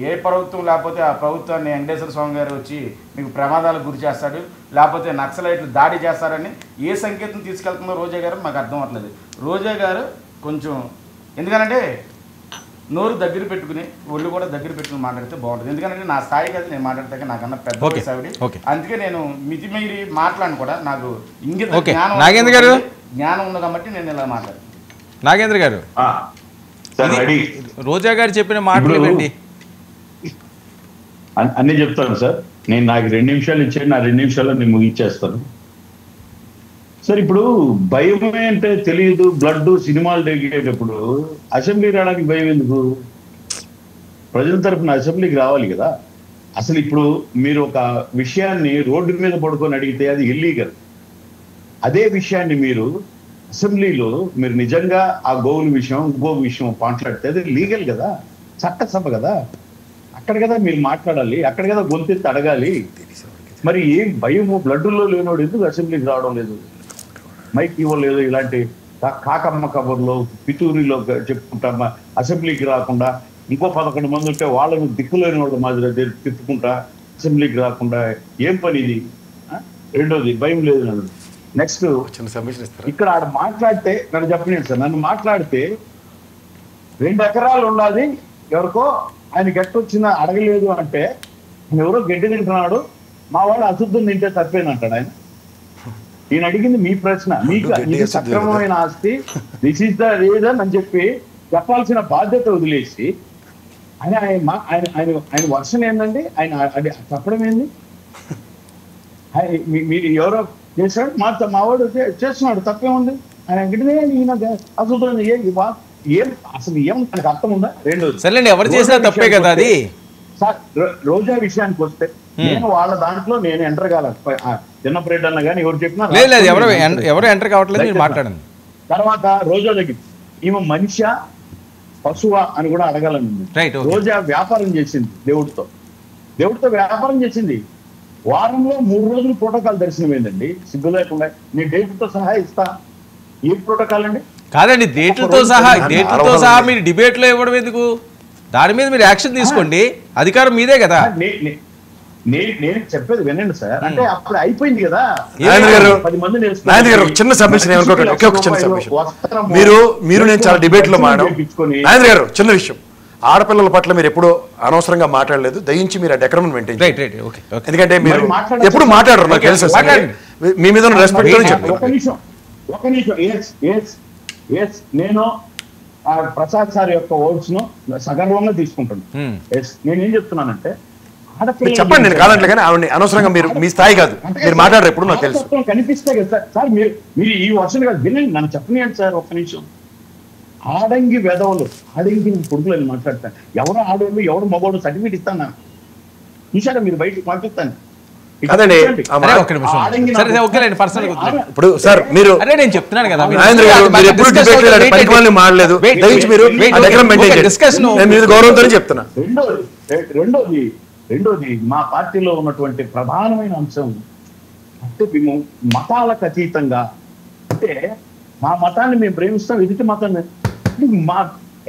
ఏ ప్రభుత్వం లేకపోతే ఆ ప్రభుత్వాన్ని వెంకటేశ్వర స్వామి గారు వచ్చి మీకు ప్రమాదాలకు గురి చేస్తాడు, లేకపోతే నక్సలైట్లు దాడి చేస్తారని ఏ సంకేతం తీసుకెళ్తుందో రోజా గారు మాకు అర్థం అవ్వట్లేదు. రోజా గారు కొంచెం ఎందుకంటే నోరు దగ్గర పెట్టుకుని, ఒళ్ళు కూడా దగ్గర పెట్టుకుని మాట్లాడితే బాగుంటుంది. ఎందుకంటే నా స్థాయి కదా నేను మాట్లాడితే నాకన్నా పెద్ద వయసు ఆవిడ. అందుకే నేను మితిమీరి మాట్లాడను కూడా. నాకు ఇంగిత జ్ఞానం ఉంది కాబట్టి నేను ఇలా మాట్లాడుతాను. నాగేంద్ర గారు, రోజా గారు చెప్పిన మాటలు అన్నీ చెప్తాను సార్. నాకు 2 నిమిషాలు ఇచ్చాను, నా 2 నిమిషాల్లో నేను ముగించేస్తాను సార్. ఇప్పుడు భయమే అంటే తెలియదు. బ్లడ్ సినిమాలు దిగేటప్పుడు అసెంబ్లీ రావడానికి భయం ఎందుకు? ప్రజల తరఫున అసెంబ్లీకి రావాలి కదా. అసలు ఇప్పుడు మీరు ఒక విషయాన్ని రోడ్డు మీద పడుకొని అడిగితే అది ఇల్లీగల్. అదే విషయాన్ని మీరు అసెంబ్లీలో మీరు నిజంగా ఆ గోవుల విషయం, ఇంకో విషయం మాట్లాడితే అది లీగల్ కదా, చట్టసభ కదా. అక్కడ కదా మీరు మాట్లాడాలి, అక్కడ కదా గొంతెత్తి అడగాలి. మరి ఏం భయము బ్లడ్లో లేనోడు ఎందుకు అసెంబ్లీకి రావడం లేదు? మైక్ ఇవ్వలేదు, ఇలాంటి కాకమ్మ కబుర్లో పితూరిలో చెప్పుకుంటా అసెంబ్లీకి రాకుండా, ఇంకో 11 మంది ఉంటే వాళ్ళని దిక్కులేని వాళ్ళ మాదిరి తిప్పుకుంటా అసెంబ్లీకి రాకుండా ఏం పని ఇది? రెండోది భయం లేదు నన్ను. నెక్స్ట్ ఇక్కడ ఆడ మాట్లాడితే నన్ను చెప్పలేదు సార్, నన్ను మాట్లాడితే 2 ఎకరాలు ఉండాలి ఎవరికో, ఆయన గట్టొచ్చిన అడగలేదు అంటే ఆయన ఎవరో గడ్డి తింటున్నాడు, మా వాళ్ళు అశుద్ధం తింటే తప్పేనంటాడు ఆయన. నేను అడిగింది మీ ప్రశ్న, మీకు ఇది సక్రమమైన ఆస్తి, దిస్ ఈస్ ద రీజన్ అని చెప్పి చెప్పాల్సిన బాధ్యత వదిలేసి ఆయన ఆయన వర్షన్ ఏంటండి, ఆయన చెప్పడం ఏంది? మీరు ఎవరో చేశాడు, మా వాడు చేస్తున్నాడు, తప్పే ఉంది. ఆయన ఈయన అశుద్ధం ఏం అసలు ఏం నాకు అర్థం ఉందా? రెండోది ఎవరు చేసినా తప్పే కదా అది. సార్ రోజా విషయానికి వస్తే నేను వాళ్ళ దాంట్లో నేను ఎంటర్ కాలేదు, చిన్నపరెడ్డి అన్న కానీ ఎవరు చెప్పినా ఎవరు ఎంటర్ కావట్లేదు మాట్లాడండి. తర్వాత రోజా దగ్గర ఈమె మనిషా పశువా అని కూడా అడగాలని. రోజా వ్యాపారం చేసింది దేవుడితో వ్యాపారం చేసింది. వారంలో 3 రోజులు ప్రోటోకాల్ దర్శనం ఏందండి? సిగ్గు లేకుండా నేను డేట్తో సహా ఇస్తా. ఏ ప్రోటోకాల్ అండి? కాదండి, డేట్లతో సహా మీరు డిబేట్ లో ఇవ్వడం ఎందుకు? దాని మీద మీరు యాక్షన్ తీసుకోండి, అధికారం మీదే కదా. నేను చెప్పేది వినండి సార్, అంటే అప్పుడు అయిపోయింది కదా. 10 మంది చిన్న సబ్మిషన్ మీరు నేను చాలా డిబేట్ లో నాయన గారు చిన్న విషయం, ఆడపిల్లల పట్ల మీరు ఎప్పుడు అనవసరంగా మాట్లాడలేదు, దయించి మీరు ఆ డెకరం మెయింటైన్ చేయండి. ఎందుకంటే మీరు ఎప్పుడు మాట్లాడరు, నాకు తెలుసు, మీ మీద రెస్పెక్ట్ ఒక నిమిషం. నేను ప్రసాద్ సార్ యొక్క వర్డ్స్ ను సగర్వంగా తీసుకుంటున్నాను. నేనేం చెప్తున్నానంటే చెప్పండి, నేను కాదంటే కానీ ఆవిడ అనవసరంగా మీరు మీ స్థాయి కాదు, మీరు మాట్లాడరు ఎప్పుడు నాకు తెలుసు. కనిపిస్తాయి కదా సార్. సార్ మీరు ఈ వర్షన్ కాదు వినండి, నన్ను చెప్పనియండి సార్ ఒక్క నిమిషం. ఆడంగి వెధవలు, ఆడంగి కొడుకులు అని మాట్లాడతాను. ఎవరు ఆడవాళ్ళు ఎవరు మగవాడు సర్టిఫికేట్ ఇస్తాను నాకు చూసారా? మీరు బయటకు పంపిస్తాను. ఇప్పుడు సార్ మీరు నేను చెప్తున్నాను కదా, గౌరవంతో చెప్తున్నా. రెండోది మా పార్టీలో ఉన్నటువంటి ప్రధానమైన అంశం అంటే మేము మతాలకు అతీతంగా, అంటే మా మతాన్ని మేము ప్రేమిస్తాం, ఎదుటి మతాన్ని. మా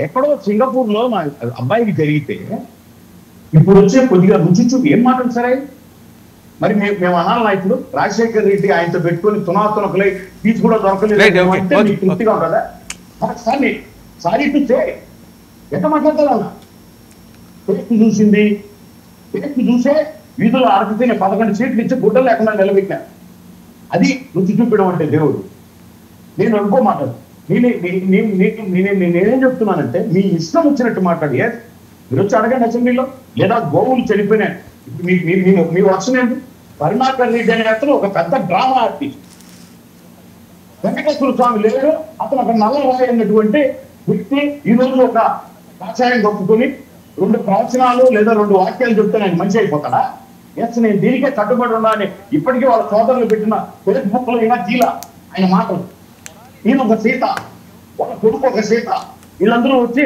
ఎక్కడో సింగపూర్ లో మా అబ్బాయికి జరిగితే ఇప్పుడు వచ్చే కొద్దిగా రుచి చూపి ఏం మాట్లాడు సరే. మరి మేము అనాలన్నా ఇప్పుడు రాజశేఖర్ రెడ్డి ఆయనతో పెట్టుకొని తునాతునకులై పీచు కూడా దొరకలేదు అంటే మీకు తృప్తిగా ఉంటుందా? సారీ టు సే ఎంత మాట్లాడతారు అన్న? చూసింది చూసే వీధులు అరకుతేనే 11 సీట్లు ఇచ్చి గుడ్డలు లేకుండా నిలబెట్టినా. అది రుచి చూపడం అంటే దేవుడు. నేను అనుకో మాట్లాడు, నేనేం చెప్తున్నానంటే మీ ఇష్టం వచ్చినట్టు మాట్లాడి మీరు వచ్చి అడగండి అసెంబ్లీలో. లేదా గోవులు చనిపోయినాయి, మీ వర్షం ఏంటి? కరుణాకర్ రెడ్డి అనే అతను ఒక పెద్ద డ్రామా ఆర్టిస్ట్. వెంకటేశ్వర స్వామి లేడు, అతను ఒక నల్లరాయి అన్నటువంటి వ్యక్తి ఈ రోజు ఒక కాషాయం కప్పుకొని 2 ప్రవచనాలు లేదా 2 వాక్యాలు చెప్తే ఆయన మంచి అయిపోతాడా? ఎస్, నేను దీనికే కట్టుబడి ఉన్నాను. ఇప్పటికీ వాళ్ళ సోదరులు పెట్టిన ఫేస్బుక్ లో అయినా తీలా ఆయన మాటలు. ఈయన ఒక సీత, వాళ్ళ కొడుకు ఒక సీత, వీళ్ళందరూ వచ్చి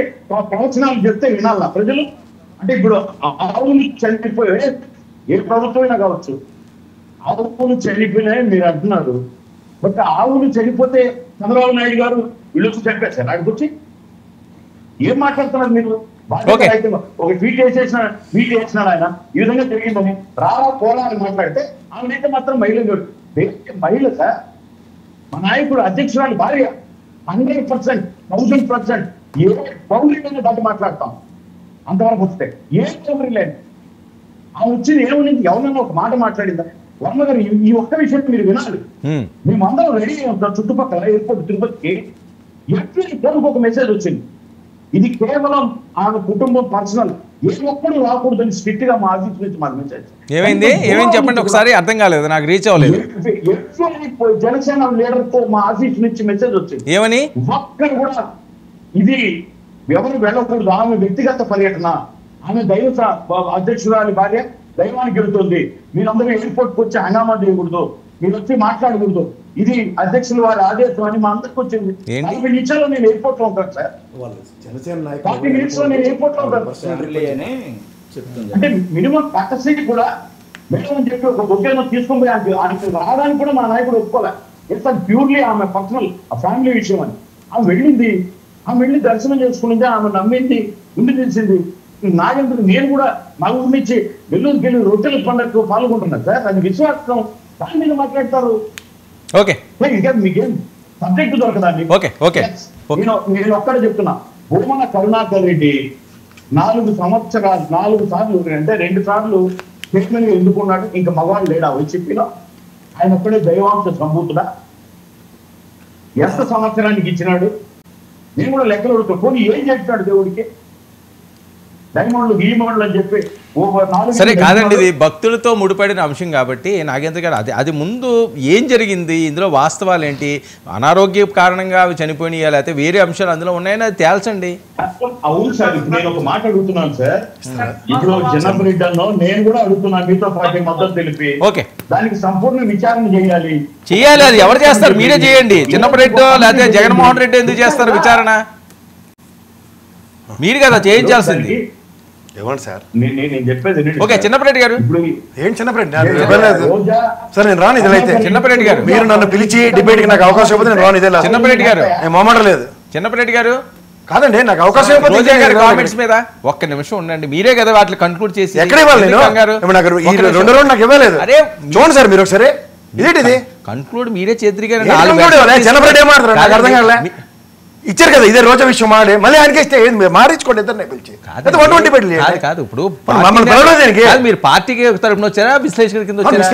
ప్రవచనాలు చెప్తే వినాలా ప్రజలు? అంటే ఇప్పుడు ఆవులు చనిపోయే ఏ ప్రభుత్వం అయినా కావచ్చు, ఆవులు చనిపోయినాయని మీరు అంటున్నారు. బట్ ఆవులు చనిపోతే చంద్రబాబు నాయుడు గారు వీళ్ళు వచ్చి చెప్పేశారు. అక్కడికి వచ్చి ఏం మాట్లాడుతున్నారు మీరు? ఒక ట్వీట్ వేసినాడు ఆయన, ఈ విధంగా జరిగిందని రావా పోలా అని మాట్లాడితే ఆమెనైతే మాత్రం మహిళ సార్. మా నాయకుడు అధ్యక్షురాలు భార్య 100%, 1000% ఏ పౌరులు దాటి మాట్లాడతాం. అంతవరకు వస్తే ఏ పౌరులు లేదు. ఆమె వచ్చింది ఏమని ఎవరన్నా ఒక మాట మాట్లాడిందా? వర్మ గారు ఈ ఒక్క విషయం మీరు వినాలి. మేమందరం రెడీ అయి ఉంటాం. చుట్టుపక్కల ఎయిర్పోర్ట్ తిరుపతికి ఎప్పుడు ఒక మెసేజ్ వచ్చింది, ఇది కేవలం ఆమె కుటుంబం పర్సనల్, ఏ ఒక్కడు రాకూడదని స్ట్రిక్ట్ గా మా ఆఫీస్ నుంచి మాకు మెసేజ్. ఏమైంది చెప్పండి ఒకసారి, అర్థం కాలేదు, నాకు రీచ్ అవ్వలేదు. జనసేన లీడర్ తో మా ఆఫీస్ నుంచి మెసేజ్ వచ్చింది. ఏమని? ఒక్కరు కూడా ఇది ఎవరు వెళ్ళకూడదు, ఆమె వ్యక్తిగత పర్యటన, ఆమె దైవ అధ్యక్షురాలి భార్య దైవానికి వెళ్తుంది, మీరందరూ ఎయిర్పోర్ట్కి వచ్చి హంగామా చేయకూడదు, మీరు వచ్చి మాట్లాడకూడదు, ఇది అధ్యక్షుల వారి ఆదేశం అని మా అందరికి వచ్చింది. 40 నిమిషాల్లో నేను ఎయిర్పోర్ట్ లో ఉంటాను సార్. 40 minutes లో నేను ఎయిర్పోర్ట్ లో ఉంటాను. అంటే మినిమం పక్కసీట్ కూడా మేడం అని చెప్పి ఒక బొకేను తీసుకుని పోయి ఆయనకు రావడానికి కూడా మా నాయకుడు ఒప్పుకోలే. ఇట్స్ అది ప్యూర్లీ ఆమె పర్సనల్ ఆ ఫ్యామిలీ విషయం అని. ఆమె వెళ్ళి దర్శనం చేసుకునింది, ఆమె నమ్మింది, ముందు తెలిసింది. నాగేంద్ర నేను కూడా మా ఊరి నుంచి నెల్లూరుకి వెళ్ళి రొట్టెల పండుగకు పాల్గొంటున్నాను సార్. అది విశ్వాసం, దాని మీద మాట్లాడతారు. ఓకే మీకేం సబ్జెక్ట్ దొరకదా? నేను ఒక్కడే చెప్తున్నా, భూమన కరుణాకర్ రెడ్డి 4 సార్లు అంటే 2 సార్లు చైర్మన్ గా ఎందుకున్నాడు? ఇంకా మగవాళ్ళు లేడా వచ్చి చెప్పినా? ఆయన ఒక్కడే దైవాంశ సంభూతుడా? ఎంత సంవత్సరానికి ఇచ్చినాడు? నేను కూడా లెక్కలు అడుగుతా, పోనీ ఏం చేస్తున్నాడు దేవుడికి? డైమండ్లు గీమండ్లు అని చెప్పి సరే కాదండి, ఇది భక్తులతో ముడిపడిన అంశం కాబట్టి నాగేంద్ర గారు అది ముందు ఏం జరిగింది, ఇందులో వాస్తవాలు ఏంటి, అనారోగ్య కారణంగా అవి చనిపోయినాయా లేకపోతే వేరే అంశాలు అందులో ఉన్నాయని అది తేల్చండి. అవును సార్, ఇప్పుడు నేను ఒక మాట అడుగుతున్నాను సార్. ఇప్పుడు చిన్నప్పటి నేను కూడా అడుగుతున్నాను, మీతో పాటు మద్దతు తెలిపి ఓకే దానికి సంపూర్ణ విచారణ చేయాలి. అది ఎవరు చేస్తారు? మీరే చేయండి. చిన్నప్పరెడ్డి లేకపోతే జగన్మోహన్ రెడ్డి ఎందుకు చేస్తారు విచారణ? మీరు కదా చేయించాల్సింది. ఇవ్వండి సార్, నేను చెప్పేది ఓకే. చిన్నప్పరెడ్డి గారు ఏం చిన్నప్పరెడ్డి సార్, నేను రాను ఇదైతే. చిన్నప్పరెడ్డి గారు మీరు నన్ను పిలిచి డిబేట్ కి నాకు అవకాశం ఇవ్వదు, నేను రాను ఇదే. చిన్నప్పరెడ్డి గారు నేను మాట్లాడలేదు. చిన్నప్పరెడ్డి గారు కాదండి, నాకు అవకాశం రోజా గారి కామెంట్స్ మీద ఒక్క నిమిషం ఉండండి. మీరే కదా వాటిని కన్క్లూడ్ చేసి ఎక్కడ ఇవ్వాలి? నేను నాకు 2 రౌండ్ నాకు ఇవ్వలేదు. అరే చూడండి సార్ మీరు ఒకసారి, ఇదేంటిది కన్క్లూడ్ మీరే చేద్దరి గారు. చిన్నప్పరెడ్డి ఏమాడతారు నాకు అర్థం కాలే. ఇచ్చారు కదా ఇదే రోజా విషయం మాడే, మళ్ళీ ఆయనకిస్తే మారించుకోండి ఇద్దరు పిలిచి. కాదు ఇప్పుడు మీరు పార్టీకి తరపున వచ్చారా విశ్లేషణ కింద వచ్చారా?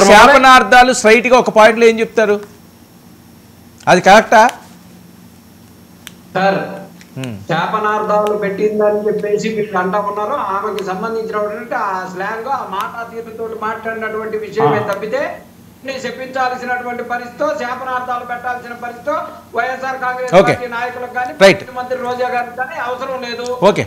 శాపనార్థాలు స్ట్రైట్ గా ఒక పాయింట్ లో ఏం చెప్తారు? అది కరెక్టా సార్? శాపనార్థాలు పెట్టిందని చెప్పేసి మీరు అంటా ఉన్నారు. ఆమెకి సంబంధించినటువంటి ఆ స్లాంగ్, ఆ మాట తీరుతో మాట్లాడినటువంటి విషయమే తప్పితే చెప్పించాల్సినటువంటి పరిస్థితి, శాపనార్థాలు పెట్టాల్సిన పరిస్థితి వైఎస్ఆర్ కాంగ్రెస్ పార్టీ నాయకులకు కానీ ముఖ్యమంత్రి రోజా గారికి కానీ అవసరం లేదు.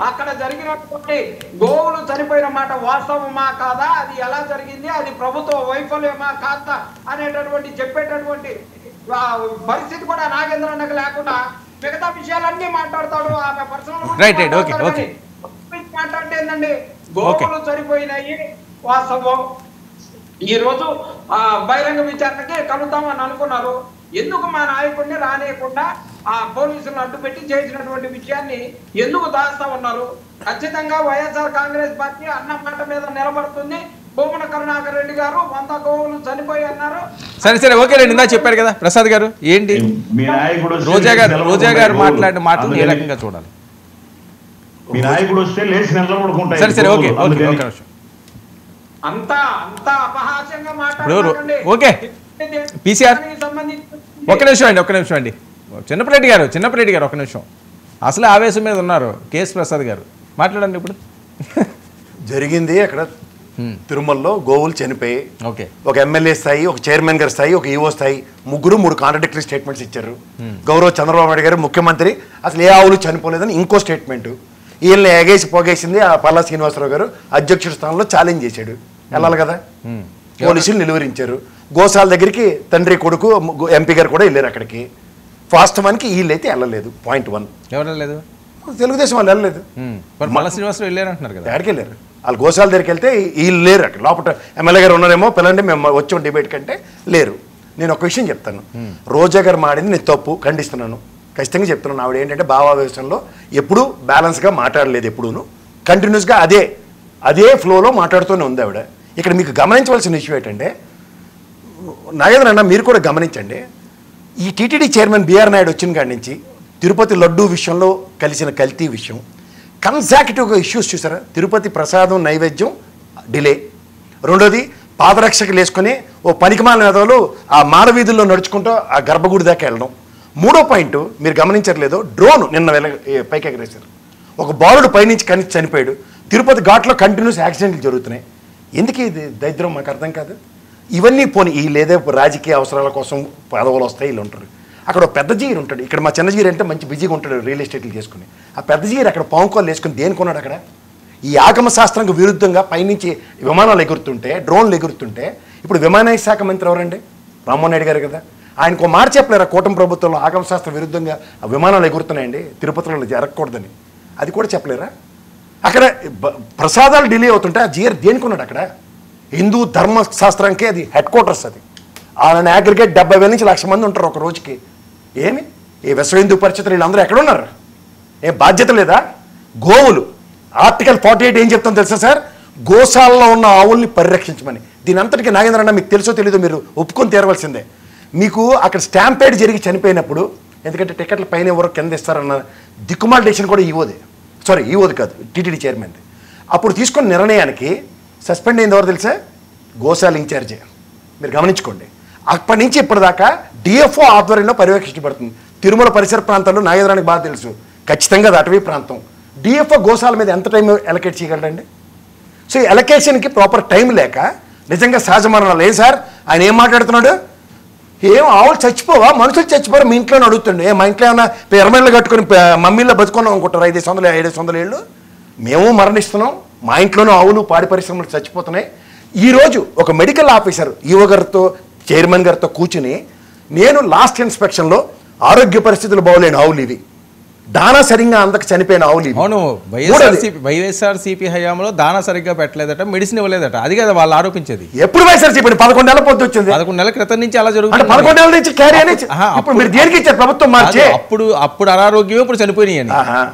అక్కడ జరిగినటువంటి గోవులు చనిపోయిన మాట వాస్తవమా కాదా, అది ఎలా జరిగింది, అది ప్రభుత్వ వైఫల్యమా కాదా అనేటటువంటి చెప్పేటటువంటి పరిస్థితి కూడా నాగేంద్ర అన్నకు లేకుండా మిగతా విషయాలన్నీ మాట్లాడతాడు. ఆమె పర్సనల్ మాట్లాడితే ఏంటండి, గోవులు చనిపోయినాయి వాస్తవం, ఈ రోజు బహిరంగ విచారణకి కలుద్దామని అనుకున్నారు. ఎందుకు మా నాయకుడిని రానియకుండా ఆ పోలీసులను అడ్డుపెట్టి చేసినటువంటి విషయాన్ని ఎందుకు దాస్తా ఉన్నారు? ఖచ్చితంగా వైఎస్ఆర్ కాంగ్రెస్ పార్టీ అన్న మాట మీద నిలబడుతుంది. భూమన కరుణాకర్ రెడ్డి గారు 100 గోవులు చనిపోయి అన్నారు. సరే ఓకే రండి, ఇందా చెప్పారు కదా ప్రసాద్ గారు. ఏంటి రోజా గారు మాట్లాడిన మాటలు ఏ రకంగా చూడాలి? మీ నాయకుడు వస్తే లేచి నిలబడుకుంటారు. సరే ఓకే అంతా అపహాస్యంగా మాట్లాడండి. ఓకే పీసీఆర్ ఒక్క నిమిషం అండి. చిన్నప్పరెడ్డి గారు ఒక్క నిమిషం. అసలే ఆవేశం మీద ఉన్నారు. కేఎస్ ప్రసాద్ గారు మాట్లాడండి. ఇప్పుడు జరిగింది అక్కడ తిరుమలలో గోవులు చనిపోయి ఒక ఎమ్మెల్యే స్థాయి, ఒక చైర్మన్ గారి స్థాయి, ఒక ఈఓ స్థాయి, 3 కాంట్రడిక్టరీ స్టేట్మెంట్స్ ఇచ్చారు. గౌరవ చంద్రబాబు నాయుడు గారు ముఖ్యమంత్రి అసలు ఏ ఆవులు చనిపోలేదని ఇంకో స్టేట్మెంట్. వీళ్ళని ఎగేసి పోగేసింది ఆ పల్లా శ్రీనివాసరావు గారు అధ్యక్షుడి స్థానంలో ఛాలెంజ్ చేశాడు. వెళ్ళాలి కదా, పోలీసులు నిలువరించారు. గోశాల దగ్గరికి తండ్రి కొడుకు ఎంపీ గారు కూడా వెళ్ళారు అక్కడికి. వాస్తవానికి వీళ్ళైతే వెళ్ళలేదు. పాయింట్ 1 ఎవరు వెళ్ళలేదు? తెలుగుదేశం వాళ్ళు వెళ్ళలేదు. పల్లా శ్రీనివాసరావు వెళ్ళారు అంటున్నారు కదా. ఎక్కడికి వెళ్ళారు? వాళ్ళు గోశాల దగ్గరికి వెళ్తే వీళ్ళు లేరు అక్కడ. లోపల ఎమ్మెల్యే గారు ఉన్నారేమో, పిల్లండి మేము వచ్చాం డిబేట్ కంటే లేరు. నేను ఒక విషయం చెప్తాను, రోజా గారు మాడింది నేను తప్పు ఖండిస్తున్నాను, ఖచ్చితంగా చెప్తున్నాను. ఆవిడ ఏంటంటే భావావేశంలో ఎప్పుడూ బ్యాలెన్స్గా మాట్లాడలేదు, ఎప్పుడూను కంటిన్యూస్గా అదే ఫ్లోలో మాట్లాడుతూనే ఉంది ఆవిడ. ఇక్కడ మీకు గమనించవలసిన ఇష్యూ ఏంటంటే, నాగేంద్ర అన్న మీరు కూడా గమనించండి, ఈ టీటీడీ చైర్మన్ బిఆర్ నాయుడు వచ్చిన కాడి నుంచి తిరుపతి లడ్డూ విషయంలో కలిసిన కల్తీ విషయం, కన్సాక్టివ్గా ఇష్యూస్ చూసారా? తిరుపతి ప్రసాదం నైవేద్యం డిలే, రెండోది పాదరక్షకులు వేసుకొని ఓ పనికిమాలిన నేతలు ఆ మానవీధుల్లో నడుచుకుంటూ ఆ గర్భగుడి దాకా వెళ్ళడం, మూడో పాయింట్ మీరు గమనించట్లేదు, డ్రోన్ నిన్న పైకి ఎగరేశారు, ఒక బాలుడు పైనుంచి కనిచి చనిపోయాడు. తిరుపతి ఘాట్లో కంటిన్యూస్ యాక్సిడెంట్లు జరుగుతున్నాయి. ఎందుకు ఇది దరిద్రం మాకు అర్థం కాదు. ఇవన్నీ పోనీ వీళ్ళు ఏదో రాజకీయ అవసరాల కోసం పదవులు వస్తాయి, వీళ్ళు ఉంటారు. అక్కడ ఒక పెద్ద జీరు ఉంటాడు, ఇక్కడ మా చిన్న జీరు అంటే మంచి బిజీగా ఉంటాడు రియల్ ఎస్టేట్లు చేసుకుని. ఆ పెద్ద జీరు అక్కడ పావుకోలు వేసుకుని దేనికొన్నాడు అక్కడ? ఈ ఆగమ శాస్త్రానికి విరుద్ధంగా పైనుంచి విమానాలు ఎగురుతుంటే, డ్రోన్లు ఎగురుతుంటే, ఇప్పుడు విమానయాన శాఖ మంత్రి ఎవరండి? రామ్మోహన్ నాయుడు గారు కదా. ఆయనకు మాట చెప్పలేరా కూటమి ప్రభుత్వంలో ఆగమ శాస్త్ర విరుద్ధంగా విమానాలు ఎగురుతున్నాయండి, తిరుపతిలో జరగకూడదని? అది కూడా చెప్పలేరా? అక్కడ ప్రసాదాలు డిలే అవుతుంటే ఆ జీఆర్ దేనికున్నాడు అక్కడ? హిందూ ధర్మశాస్త్రానికి అది హెడ్ క్వార్టర్స్. అది వాళ్ళని అగ్రిగేట్ 70,000 నుంచి 1,00,000 మంది ఉంటారు ఒక రోజుకి. ఏమి ఈ విశ్వ హిందూ పరిషత్తులు వీళ్ళందరూ ఎక్కడున్నారు? ఏం బాధ్యత లేదా? గోవులు ఆర్టికల్ 48 ఏం చెప్తాను తెలుసా సార్? గోశాలలో ఉన్న ఆవుల్ని పరిరక్షించమని. దీని అంతటికీ నాగేంద్ర అన్న మీకు తెలుసో తెలీదో మీరు ఒప్పుకొని తీరవలసిందే. మీకు అక్కడ స్టాంపేడ్ జరిగి చనిపోయినప్పుడు, ఎందుకంటే టికెట్ల పైన ఎవరో కింద ఇస్తారన్న దిక్కుమాల డెసిషన్ కూడా ఈవోది కాదు, టీటీడీ చైర్మన్. అప్పుడు తీసుకున్న నిర్ణయానికి సస్పెండ్ అయింది ఎవరు తెలుసా? గోశాల ఇన్ఛార్జే. మీరు గమనించుకోండి. అప్పటి నుంచి ఇప్పటిదాకా డిఎఫ్ఓ ఆధ్వర్యంలో పర్యవేక్షించబడుతుంది. తిరుమల పరిసర ప్రాంతాల్లో నాగేంద్రానికి బాగా తెలుసు, ఖచ్చితంగా అది అటవీ ప్రాంతం. డిఎఫ్ఓ గోశాల మీద ఎంత టైం ఎలకేట్ చేయగలడండి? సో ఈ ఎలకేషన్కి ప్రాపర్ టైం లేక నిజంగా సహజ మరణాలు. ఏం సార్ ఆయన ఏం మాట్లాడుతున్నాడు? ఏం ఆవులు చచ్చిపోవా, మనుషులు చచ్చిపోవా మీ ఇంట్లోనే అడుగుతుండే. మా ఇంట్లో ఏమన్నా ఎర్రమేళ్ళు కట్టుకుని మమ్మీలో బతుకున్నాం అనుకుంటారు 500 ఏళ్ళు. మేము మరణిస్తున్నాం, మా ఇంట్లోనూ ఆవులు పాడి పరిశ్రమలు చచ్చిపోతున్నాయి. ఈరోజు ఒక మెడికల్ ఆఫీసర్ ఈవో గారితో చైర్మన్ గారితో కూర్చుని, నేను లాస్ట్ ఇన్స్పెక్షన్లో ఆరోగ్య పరిస్థితులు బాగోలేని ఆవులు ఇవి, దానా సరిగ్గా అందక చనిపోయిన ఆవులు ఇవి. అవును, వైఎస్ఆర్సీపీ హయాంలో దానా సరిగ్గా పెట్టలేదట, మెడిసిన్ ఇవ్వలేదట. అది కదా వాళ్ళు ఆరోపించేది. ఎప్పుడు వైఎస్ఆర్సీపీ 11 నెలల పొద్దు వచ్చింది. 11 నెలల క్రితం నుంచి అలా జరుగుతుంది. 11 నెలల నుంచి క్యారీ అని ఇప్పుడు మీరు దేనికి ఇచ్చారు ప్రభుత్వం మార్చి? అప్పుడు అనారోగ్యం, ఇప్పుడు చనిపోయినాయి.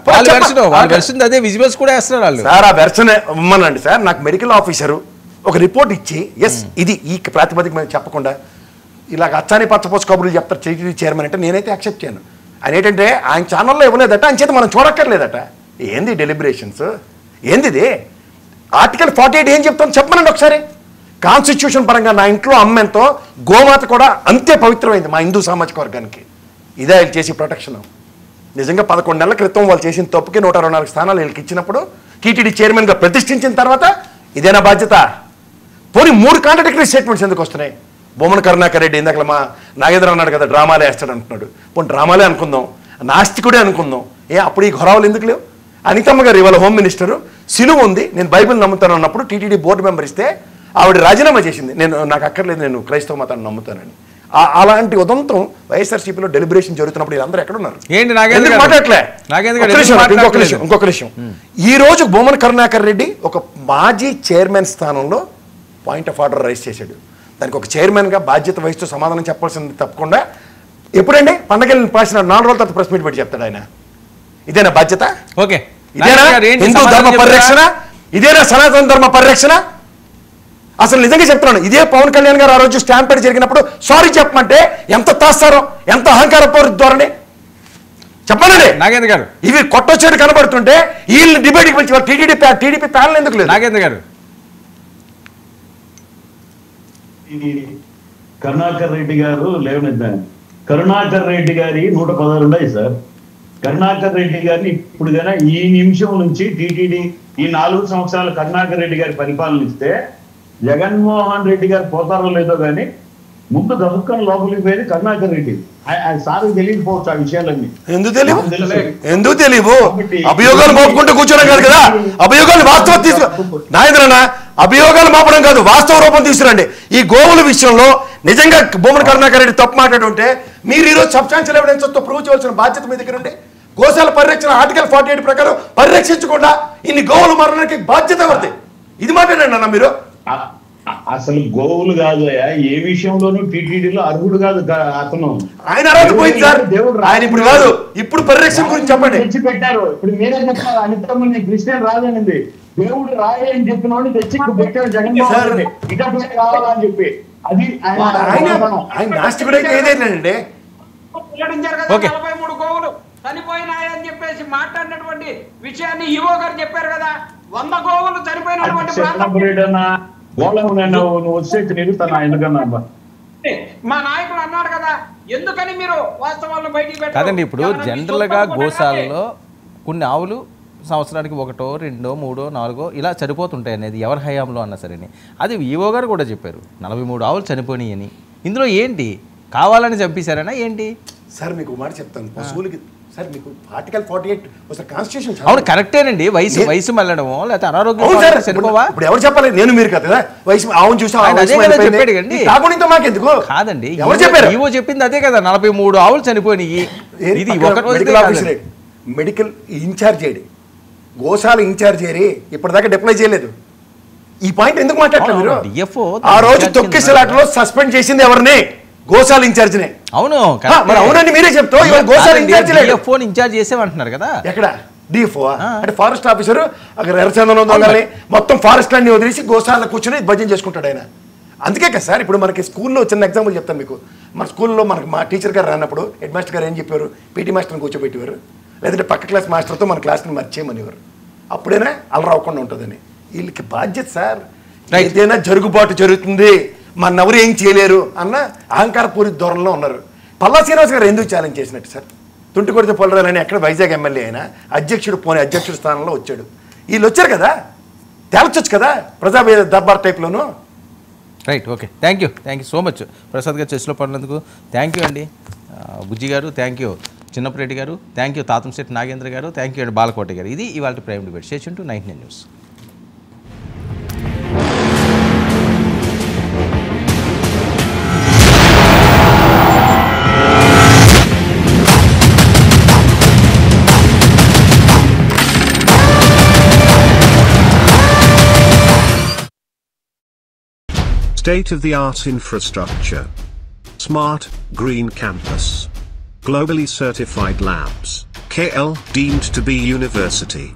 వాళ్ళ వెర్షన్ అదే, విజువల్స్ కూడా వేస్తున్నారు వాళ్ళు. సార్ ఆ వెర్షన్ ఇవ్వమనండి సార్. నాకు మెడికల్ ఆఫీసరు ఒక రిపోర్ట్ ఇచ్చి ఎస్ ఇది ఈ ప్రాతిపదిక మేము చెప్పకుండా ఇలాగ అచ్చాని పచ్చపోసు కబుర్లు చెప్తారు టీటీడీ చైర్మన్ అంటే నేనైతే యాక్సెప్ట్ చేయను. ఆయన ఏంటంటే ఆయన ఛానల్లో ఇవ్వలేదట, ఆయన చేత మనం చూడక్కర్లేదట. ఏంది డెలిబరేషన్స్? ఏంది ఇది? ఆర్టికల్ 48 ఏం చెప్తాం చెప్పమనండి ఒకసారి. కాన్స్టిట్యూషన్ పరంగా నా ఇంట్లో అమ్మెంతో గోమాత కూడా అంతే పవిత్రమైంది మా హిందూ సామాజిక వర్గానికి. ఇదే ఆయన చేసి ప్రొటెక్షన్. నిజంగా 11 నెలల క్రితం వాళ్ళు చేసిన తప్పుకి 124 స్థానాలు వీళ్ళకి ఇచ్చినప్పుడు టీటీడీ చైర్మన్గా ప్రతిష్ఠించిన తర్వాత ఇదేనా బాధ్యత? పోనీ 3 కాంట్రడిక్టరీ స్టేట్మెంట్స్ ఎందుకు వస్తున్నాయి? బొమ్మన కరుణాకర్ రెడ్డి ఇందాక మా నాగేంద్ర అన్నాడు కదా డ్రామాలే వేస్తాడు అంటున్నాడు. పోనీ డ్రామాలే అనుకుందాం, నాస్తికుడే అనుకుందాం. అప్పుడు ఈ ఘొరావులు ఎందుకు లేవు? అనితమ్మ గారు ఇవాళ హోమ్ మినిస్టర్ సిలువ ఉంది, నేను బైబిల్ నమ్ముతాను అన్నప్పుడు టీటీడీ బోర్డు మెంబర్ ఇస్తే ఆవిడ రాజీనామా చేసింది. నాకు అక్కర్లేదు, నేను క్రైస్తవ మతాన్ని నమ్ముతానని. అలాంటి ఉదంతం వైఎస్ఆర్సీపీలో డెలిబరేషన్ జరుగుతున్నప్పుడు వీళ్ళందరూ ఎక్కడున్నారు? మాట్లాడలే. ఇంకొక విషయం, ఈ రోజు బొమ్మన కరుణాకర్ రెడ్డి ఒక మాజీ చైర్మన్ స్థానంలో పాయింట్ ఆఫ్ ఆర్డర్ రైజ్ చేశాడు. దానికి ఒక చైర్మన్గా బాధ్యత వహిస్తూ సమాధానం చెప్పాల్సింది తప్పకుండా. ఎప్పుడండి పండగలను పాసిన 4 రోజుల తర్వాత ప్రెస్ మీట్ పెట్టి చెప్తాడు ఆయన. ఇదేనా బాధ్యత? ఓకే, ఇదేనా హిందూ ధర్మ పరిరక్షణ? ఇదేనా సనాతన ధర్మ పరిరక్షణ? అసలు నిజంగా చెప్తున్నాను, ఇదే పవన్ కళ్యాణ్ గారు ఆ రోజు స్టాంపేడ్ జరిగినప్పుడు సారీ చెప్పమంటే ఎంత తాస్తారో, ఎంత అహంకార ధోరణి చెప్పనండి నాగేంద్ర గారు. ఇవి కొట్టొచ్చేది కనబడుతుంటే వీళ్ళని డిబేట్కి పిలిచి టీడీపీ ప్యానల్ ఎందుకు లేదు? నాగేంద్ర గారు, కరుణాకర్ రెడ్డి గారు లేవనెత్తాను. కరుణాకర్ రెడ్డి గారి 116 ఉన్నాయి సార్. కరుణాకర్ రెడ్డి గారిని ఇప్పుడు కన్నా ఈ నిమిషం నుంచి టీటీడీ ఈ 4 సంవత్సరాలు కరుణాకర్ రెడ్డి గారి పరిపాలన ఇస్తే జగన్మోహన్ రెడ్డి గారు పోతారో లేదో కానీ ముందు దముక్కని లోపలికి పోయేది కరుణాకర్ రెడ్డి. సార్ తెలియకపోవచ్చు ఆ విషయాలన్నీ. ఎందుకు తెలియవు? అభియోగాలు మోపుకుంటూ కూర్చోడం కాదు కదా, అభియోగాలు వాస్తవం నాయన అభియోగాలు మోపడం కాదు, వాస్తవ రూపం తీసుకురండి. ఈ గోవుల విషయంలో నిజంగా బొమ్మన కరుణాకర్ రెడ్డి తప్పు మాట్లాడుంటే మీరు ఈరోజు సబ్స్టాన్షియల్ ఎవిడెన్స్ తో ప్రూవ్ చేయవలసిన బాధ్యత మీ దగ్గర ఉంటే, గోశాల పరిరక్షణ ఆర్టికల్ 48 ప్రకారం పరిరక్షించకుండా ఇన్ని గోవులు మరణానికి బాధ్యత ఎవరిది? ఇది మాట్లాడండి అన్న మీరు. అసలు గోవులు కాదు, ఏ విషయంలోనూ టీటీడీలో అర్హుడు కాదు అతను. ఆయన అర్హత పోయింది సార్, ఆయన ఇప్పుడు కాదు, ఇప్పుడు పరిరక్షణ గురించి చెప్పండి. తెచ్చి పెట్టారు. ఇప్పుడు మీరే చెప్పారు అనితమ్మని క్రిస్టియన్ రాజనింది, దేవుడు రాయే అని చెప్పిన వాడిని తెచ్చి పెట్టాడు జగన్మోహన్ రెడ్డి ఇటువంటి కావాలని చెప్పి. అది ఆయన నాస్తికుడు అయితే ఏదైందండి. 43 గోవులు చనిపోయినాయని చెప్పేసి మాట్లాడినటువంటి విషయాన్ని ఈవో గారు చెప్పారు కదా. 100 గోవులు చనిపోయినటువంటి మా నాయకుడు అన్నాడు కదా, ఎందుకని మీరు వాస్తవాలను బయటికి పెట్టారు? కాదండి, ఇప్పుడు జనరల్గా గోశాలలో కొన్ని ఆవులు సంవత్సరానికి 1, 2, 3, 4 ఇలా చనిపోతుంటాయి అనేది ఎవరి హయాంలో అన్నా సరే. అది ఈవో గారు కూడా చెప్పారు 43 ఆవులు చనిపోయినాయి అని. ఇందులో ఏంటి కావాలని చంపేశారనా ఏంటి? సార్ మీకు మాట చెప్తాను, పశువులకి సార్ మీకు ఆర్టికల్ 48 ఒకసారి కాన్స్టిట్యూషన్. అవును కరెక్టేనండి, వయసు మళ్ళడమో లేకపోతే అనారోగ్యం చనిపోవా? ఇప్పుడు ఎవరు చెప్పాలి? నేను మీరు కదా వయసు ఆవును చూసా చెప్పాడు కండి. మాకెందుకు? కాదండి, ఎవరు చెప్పారు? ఈవో చెప్పింది అదే కదా, 43 ఆవులు చనిపోయినాయి. ఇది మెడికల్ ఇన్ఛార్జ్ అయ్యి గోశాల ఇన్ఛార్జ్ అయ్యి ఇప్పటిదాకా డిప్లై చేయలేదు. ఈ పాయింట్ ఎందుకు మాట్లాడలేదు మీరు? DFO ఆ రోజు తొక్కిసలాటలో సస్పెండ్ చేసింది ఎవరిని? గోశాల ఇన్ఛార్జినే. అవును మరి అవునండి మీరే చెప్తావు, ఇవాళ గోశాల ఇన్ఛార్జ్ లేదు. DFO ఇన్ఛార్జ్ చేసేమంటున్నారు కదా. ఎక్కడ DFO అంటే ఫారెస్ట్ ఆఫీసర్ అక్కడ ఎర్రచందనం దొంగల్ని మొత్తం ఫారెస్ట్ అన్ని వదిలేసి గోశాల కూర్చొని భజన చేసుకుంటాడు ఆయన. అందుకే కదా సార్ ఇప్పుడు మనకి స్కూల్లో చిన్న ఎగ్జాంపుల్ చెప్తాను మీకు. మన స్కూల్లో మనకి మా టీచర్ గారు రానప్పుడు హెడ్ మాస్టర్ గారు ఏం చెప్పారు? పీటీ మాస్టర్ని కూర్చోబెట్టేవారు, లేదంటే పక్క క్లాస్ మాస్టర్తో మన క్లాస్ని మర్చేయమనేవారు. అప్పుడైనా అలరాకుండా ఉంటుందని. వీళ్ళకి బాధ్యత సార్. ఏదైనా జరుగుబాటు జరుగుతుంది, మనెవరు ఏం చేయలేరు అన్న అహంకారపూరిత ధోరణిలో ఉన్నారు. పల్లా శ్రీనివాస్ గారు ఎందుకు ఛాలెంజ్ చేసినట్టు సార్? తుంటికొడితే పొలరాలని ఎక్కడ వైజాగ్ ఎమ్మెల్యే అయినా అధ్యక్షుడు స్థానంలో వచ్చాడు. వీళ్ళు వచ్చారు కదా, తేల్చొచ్చు కదా ప్రజా దర్బార్ టైప్లోను. Right, okay, thank you so much Prasad గారు చర్చలో పడినందుకు. థ్యాంక్ యూ అండి బుజ్జి గారు, థ్యాంక్ యూ చిన్నప్పరెడ్డి గారు, థ్యాంక్ యూ తాతంశెట్టి నాగేంద్ర గారు, థ్యాంక్ యూ అండి బాలకోటి గారు. ఇది ఇవాళ prime debate. Stay tuned to 99 news. State-of-the-art infrastructure. Smart, green campus. Globally certified labs. KL deemed to be university.